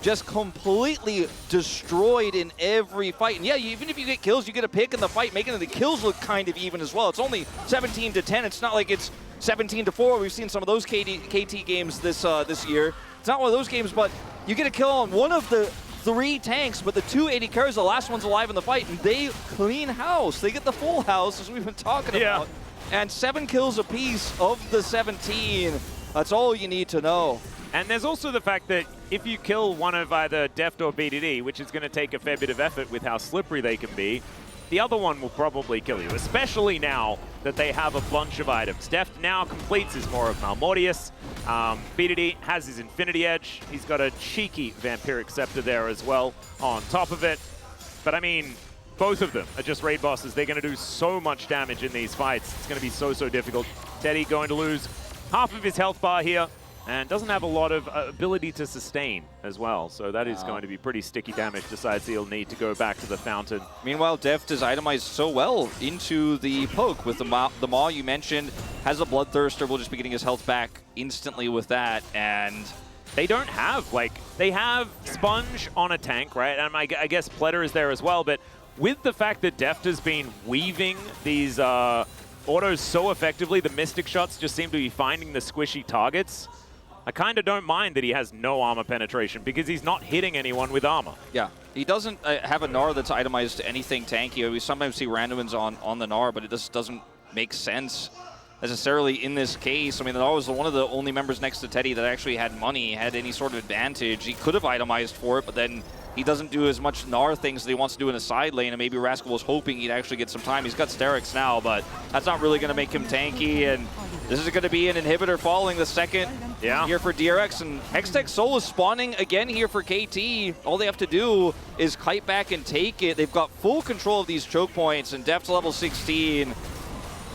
just completely destroyed in every fight. And yeah, even if you get kills, you get a pick in the fight, making the kills look kind of even as well. It's only 17-10. It's not like it's 17-4. We've seen some of those KT games this year. It's not one of those games, but you get a kill on one of the 3 tanks, but the 280 carries, the last one's alive in the fight, and they clean house. They get the full house, as we've been talking about. And 7 kills apiece of the 17. That's all you need to know. And there's also the fact that if you kill one of either Deft or BDD, which is going to take a fair bit of effort with how slippery they can be, the other one will probably kill you, especially now that they have a bunch of items. Deft now completes his more of Malmortius. BDD has his Infinity Edge. He's got a cheeky Vampiric Scepter there as well on top of it. But I mean, both of them are just raid bosses. They're going to do so much damage in these fights. It's going to be so difficult. Teddy going to lose half of his health bar here, and doesn't have a lot of ability to sustain as well. So that is going to be pretty sticky damage. Decides he'll need to go back to the fountain. Meanwhile, Deft is itemized so well into the poke with the Maw you mentioned. Has a Bloodthirster, will just be getting his health back instantly with that. And they don't have, like, they have Sponge on a tank, right? And I guess Pletter is there as well. But with the fact that Deft has been weaving these autos so effectively, the Mystic shots just seem to be finding the squishy targets. I kind of don't mind that he has no armor penetration because he's not hitting anyone with armor. Yeah, he doesn't have a Gnar that's itemized to anything tanky. We sometimes see randoms on the Gnar, but it just doesn't make sense necessarily in this case. I mean, the Gnar was one of the only members next to Teddy that actually had money, had any sort of advantage. He could have itemized for it, but then he doesn't do as much Gnar things that he wants to do in a side lane, and maybe Rascal was hoping he'd actually get some time. He's got DRX now, but that's not really going to make him tanky, and this is going to be an inhibitor following the second here for DRX, and Hextech Soul is spawning again here for KT. All they have to do is kite back and take it. They've got full control of these choke points, and Deft's level 16.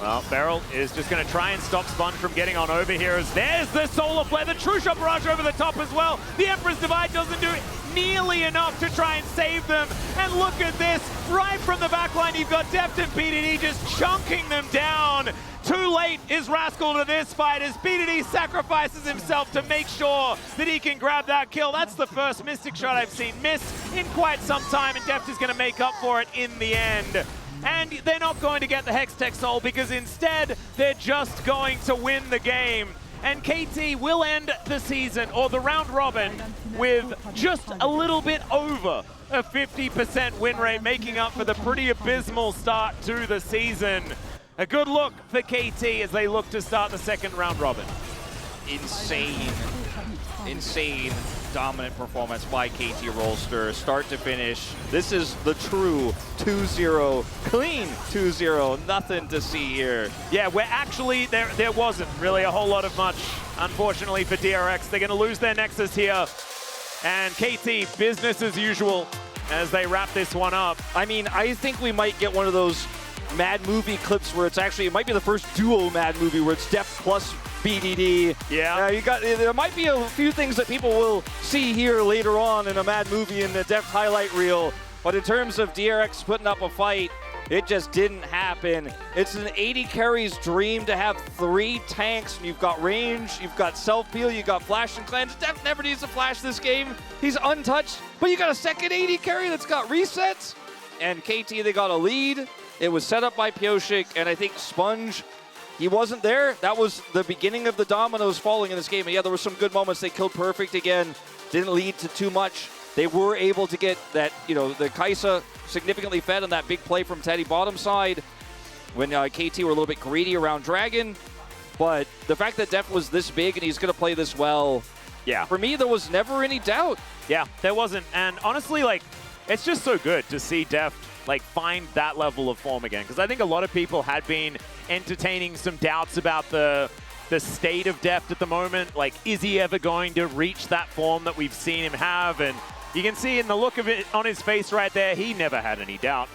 Well, Beryl is just going to try and stop Sponge from getting on over here. As there's the Solar Flare, the True Shot Barrage over the top as well. The Emperor's Divide doesn't do nearly enough to try and save them. And look at this, right from the backline, you've got Deft and BDD just chunking them down. Too late is Rascal to this fight as BDD sacrifices himself to make sure that he can grab that kill. That's the first Mystic shot I've seen miss in quite some time, and Deft is going to make up for it in the end. And they're not going to get the Hextech Soul because instead they're just going to win the game. And KT will end the season, or the round robin, with just a little bit over a 50% win rate, making up for the pretty abysmal start to the season. A good look for KT as they look to start the second round robin. Insane dominant performance by KT Rolster, start to finish. This is the true 2-0, clean 2-0, nothing to see here. Yeah, where actually there wasn't really a whole lot of much, unfortunately, for DRX. They're going to lose their Nexus here. And KT, business as usual as they wrap this one up. I mean, I think we might get one of those Mad Movie clips where it might be the first duo Mad Movie where it's Deft plus BDD. Yeah. There might be a few things that people will see here later on in a Mad Movie in the Deft highlight reel. But in terms of DRX putting up a fight, it just didn't happen. It's an 80 carries dream to have 3 tanks. You've got range, you've got self-peel, you've got flash and cleanse. Deft never needs to flash this game. He's untouched, but you got a second 80 carry that's got resets. And KT, they got a lead. It was set up by Pioshik, and I think Sponge, he wasn't there. That was the beginning of the dominoes falling in this game. And yeah, there were some good moments. They killed Perfect again. Didn't lead to too much. They were able to get that, the Kai'Sa significantly fed on that big play from Teddy bottom side when KT were a little bit greedy around Dragon. But the fact that Deft was this big and he's going to play this well, yeah, for me, there was never any doubt. Yeah, there wasn't. And honestly, it's just so good to see Deft, find that level of form again. Because I think a lot of people had been entertaining some doubts about the state of Deft at the moment. Is he ever going to reach that form that we've seen him have? And you can see in the look of it on his face right there, he never had any doubt.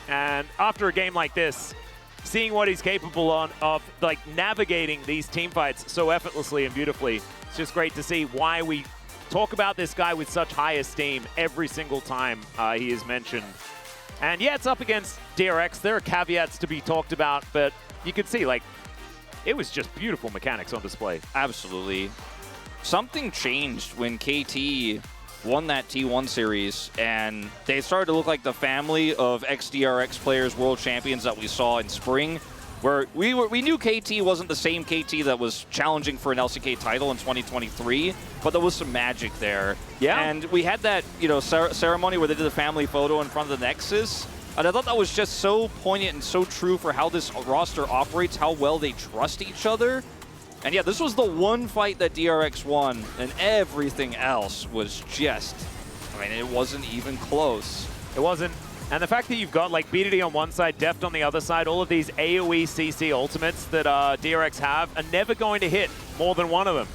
And after a game like this, seeing what he's capable of navigating these team fights so effortlessly and beautifully, it's just great to see why we talk about this guy with such high esteem every single time he is mentioned. And yeah, it's up against DRX. There are caveats to be talked about, but you could see, it was just beautiful mechanics on display. Absolutely. Something changed when KT won that T1 series, and they started to look like the family of ex-DRX players, world champions that we saw in spring, where we knew KT wasn't the same KT that was challenging for an LCK title in 2023, but there was some magic there. Yeah. And we had that, ceremony where they did the family photo in front of the Nexus, and I thought that was just so poignant and so true for how this roster operates, how well they trust each other. And yeah, this was the one fight that DRX won, and everything else was just, it wasn't even close. It wasn't. And the fact that you've got BDD on one side, Deft on the other side, all of these AoE CC ultimates that DRX have are never going to hit more than one of them.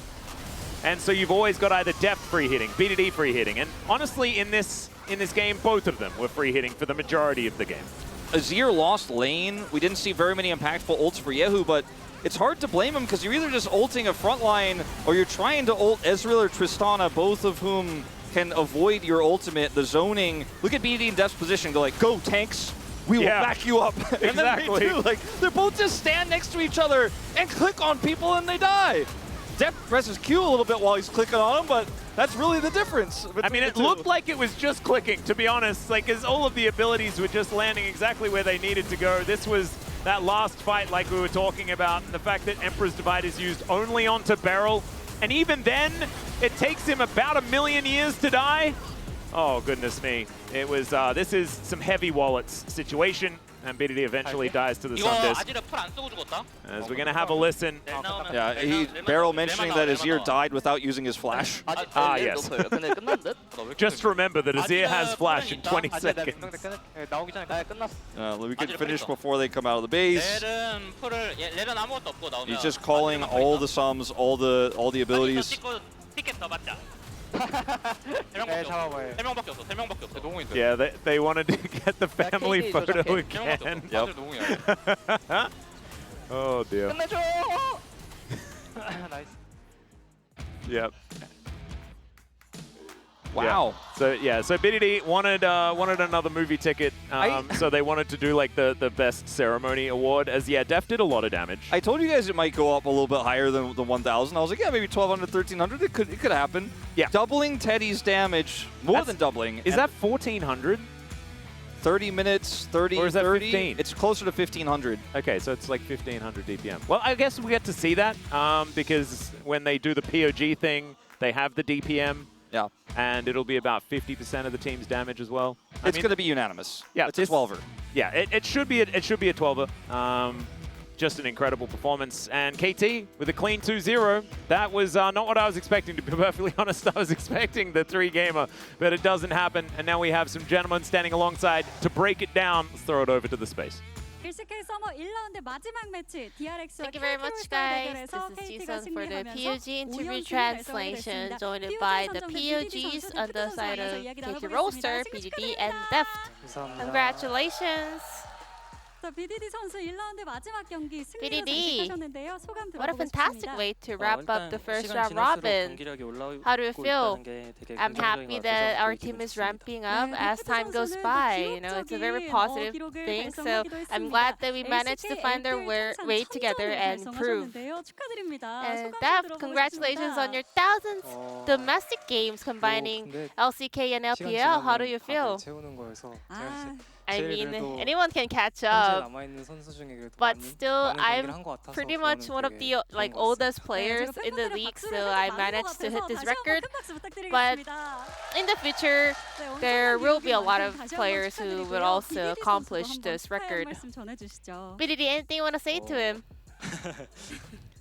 And so you've always got either Deft free hitting, BDD free hitting, and honestly in this game, both of them were free hitting for the majority of the game. Azir lost lane. We didn't see very many impactful ults for Yehu, but it's hard to blame him because you're either just ulting a front line or you're trying to ult Ezreal or Tristana, both of whom can avoid your ultimate, the zoning. Look at BD and Deft's position. Go go tanks. We will back you up. And then they do. They're both just stand next to each other and click on people and they die. Deft presses Q a little bit while he's clicking on them, but that's really the difference. It looked like it was just clicking, to be honest. As all of the abilities were just landing exactly where they needed to go. This was that last fight like we were talking about, and the fact that Emperor's Divide is used only onto Beryl, and even then, it takes him about 1 million years to die. Oh, goodness me. It was, this is some heavy wallets situation, and BDD eventually dies to the Sundisk. As we're going to have a listen. Yeah, Beryl mentioning that Azir died without using his flash. Yes. Just remember that Azir has flash in 20 seconds. We could finish before they come out of the base. He's just calling all the sums, all the abilities. Yeah, they wanted to get the family photo again. Yep. Oh dear. Nice. Yep. Wow. Yeah. So BDD wanted another movie ticket. So they wanted to do the best ceremony award. Deft did a lot of damage. I told you guys it might go up a little bit higher than the 1,000. I was like, yeah, maybe 1,200, 1,300. It could happen. Yeah. Doubling Teddy's damage, more than doubling. Is that 1,400? 30 minutes, 30, or is that 30? 15? It's closer to 1,500. Okay, so it's 1,500 DPM. Well, I guess we get to see that because when they do the POG thing, they have the DPM. Yeah. And it'll be about 50% of the team's damage as well. It's going to be unanimous. Yeah, it's a 12er. Yeah, it should be a 12er. Just an incredible performance. And KT with a clean 2-0. That was not what I was expecting, to be perfectly honest. I was expecting the 3-gamer, but it doesn't happen. And now we have some gentlemen standing alongside to break it down. Let's throw it over to the space. LCK 서머 1라운드 마지막 매치 DRX와 Thank you very much, guys. This is Jason for the POG interview translation, joined by the POGs on the side of KT Roaster, BDD, and Deft. Congratulations. 자, BDD 선수 1라운드 마지막 경기 승리로 BDD. 장식하셨는데요. 소감 What a 들어보고 fantastic 싶습니다. way to wrap up the first round robin. How do you feel? I'm happy that our team is ramping up as time goes by. You know, it's a very positive thing. So I'm glad that we managed to find our way together and improve. 축하드립니다. And 소감 Daph, 들어보고 congratulations 싶습니다. on your thousands domestic games combining LCK and LPL. How do you feel? 채우는 거여서 아, I mean, 그래도 anyone can catch 현재 up. 남아 있는 선수 중에 그래도 But 많은 still, 경기를 I'm 한것 같아서 pretty 그거는 much one of 되게 the like 좋은 것 같습니다. oldest players in the league, so I managed to hit this record. But In the future, there will be a lot of players who will also accomplish this record. BDD, anything you want to say to him?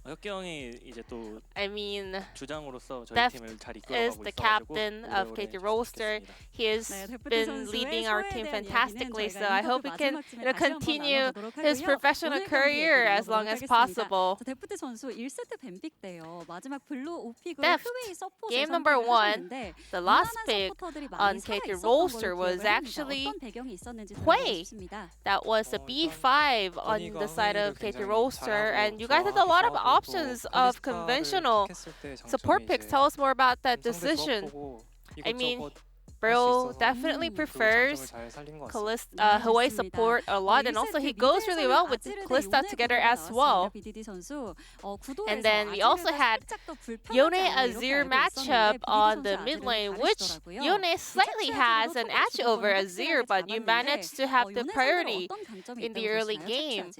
혁기 형이 이제 또 I mean, 주장으로서 저희 Daph 팀을 잘 is 이끌어가고 the 있어가지고 captain of 오래오래 KT Roaster. 좋겠습니다. He has been leading our team fantastically, so I hope he can continue his professional career as long as possible. 데프트 선수 1세트 뱀픽대요. 마지막 블루 오픽으로 Deft, 흐웨이 서폿을 game number one, 선택하셨는데 The last 무난한 pick 서포터들이 많이 on 살아 KT 있었던 Roaster 걸로 was 기억을 합니다. actually 어떤 배경이 있었는지 Hwei. 들어보고 싶습니다. That was a B5 on 건이가 the side of 흥미를 KT 굉장히 Roaster, 잘하고 and you guys had a lot of 좋아하고 options 또 of 칼리스타를 conventional 택했을 때 장점이 support picks. 이제 Tell us more about that 좀 상대 decision. 조합 보고 I mean, 이것저것 Bro 있어서 definitely 그 장점을 prefers 잘 살린 것 같습니다. Hwei support a lot, and also he goes really well with Kalista together as well. And then we also had Yone Azir matchup on the mid lane, which Yone slightly has an edge over Azir, but you managed to have the priority in the early game.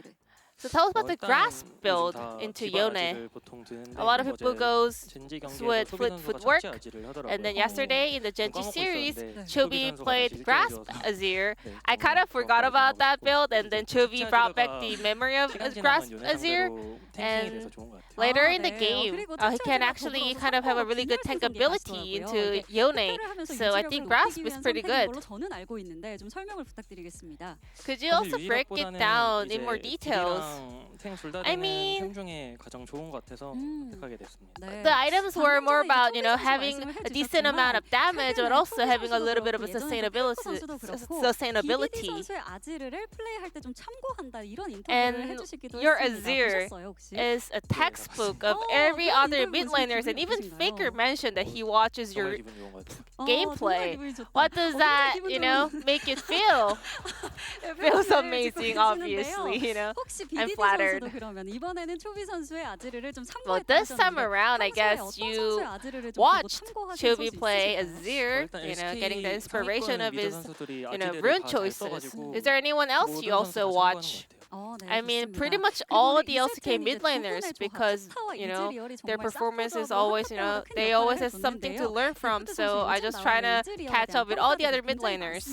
So tell us about the grass build into Yone. A lot of people goes with footwork, and then yesterday in the Gen G series, Chovy played Grasp Azir. I kind of forgot about that build, and then Chovy brought back the memory of Grasp Azir. And later in the game, he can actually kind of have a really good tank ability into Yone. So I think Grasp is pretty good. Could you also break it down in more details? I mean, the items were more about, you know, having a decent amount of damage, but also having a little bit of a sustainability. And your Azir is a textbook of every other mid laners, and even Faker mentioned that he watches your gameplay. What does that, you know, make it feel? It feels amazing, obviously, you know. I'm flattered. Well, this time around, I guess you watched Chovy play Azir, you know, getting the inspiration of his, you know, rune choices. Is there anyone else you also watch? I mean, pretty much all the LCK mid laners, because, you know, their performance is always, you know, they always have something to learn from. So I just try to catch up with all the other mid laners.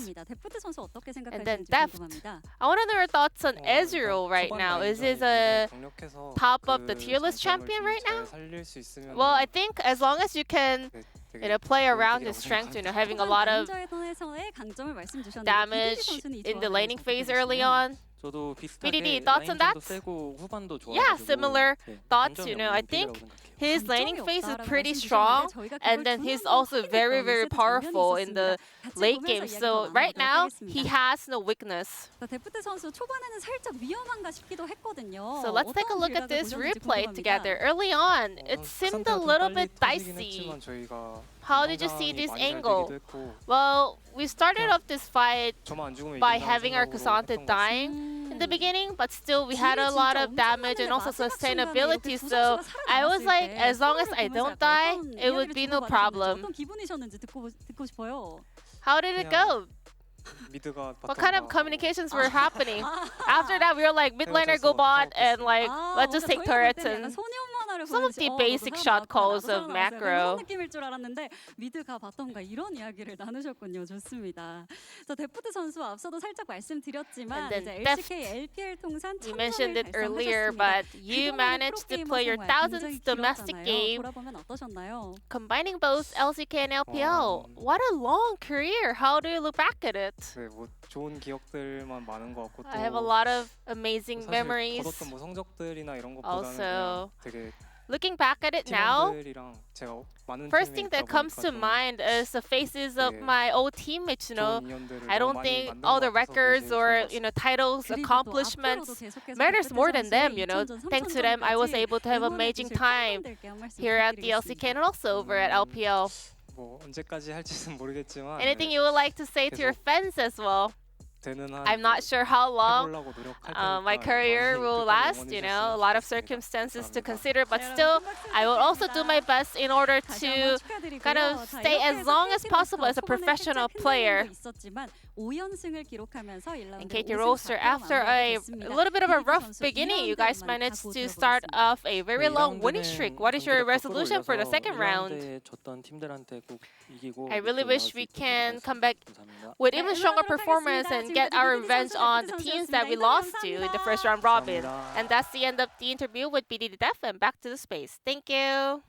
And then Deft, I want to know your thoughts on Ezreal right now. Is he a top of the tier list champion right now? Well, I think as long as you can, you know, play around his strength, you know, having a lot of damage in the laning phase early on. BDD, thoughts on that? Yeah, similar thoughts, you know. I think his laning phase is pretty strong, and then he's also very, very powerful in the late game. So right now, he has no weakness. So let's take a look at this replay together. Early on, it seemed a little bit dicey. How did you see this angle? Well, we started off this fight by having our Kusante dying in the beginning, but still we had a lot of damage and also sustainability, so I was like, as long as I don't die, it would be no problem. How did it go? What kind of communications were happening? After that, we were like, mid laner go bot, and like, let's just take turrets and some of the basic shot calls of macro. And then Deft, you mentioned it earlier, but you managed to play your 1000th domestic game, combining both LCK and LPL. What a long career! How do you look back at it? I have a lot of amazing memories. Also, looking back at it now, 팀원들이랑 제가 많은 first 팀에 thing that 있다 comes 보니까 to 좀 mind is the faces of 네, my old teammates. 좋은 인연들을 I 너무 don't 많이 think 만든 all 것 the 같아서 records 되게 or 좋은 것 같습니다. titles, accomplishments matters more than them. Thanks to them, I was able to have amazing time here at the LCK and also over at LPL. 뭐 언제까지 할지는 모르겠지만 Anything you would like to say to your fans as well? 되는 한 I'm not sure how long 해보려고 노력할 my 테니까 career 많이 will 끝까지 last, 응원해 a 주셨으면 lot of 좋겠습니다. circumstances to 감사합니다. consider, but still, I will also do my best in order to kind of stay as long as possible as a professional player. And KT Roaster, after a little bit of a rough beginning, you guys managed to start off a very long winning streak. What is your resolution for the second round? I really wish we can come back with even stronger performance and get our revenge on the teams that we lost to in the first round robin. And that's the end of the interview with BDD Def, and back to the space. Thank you.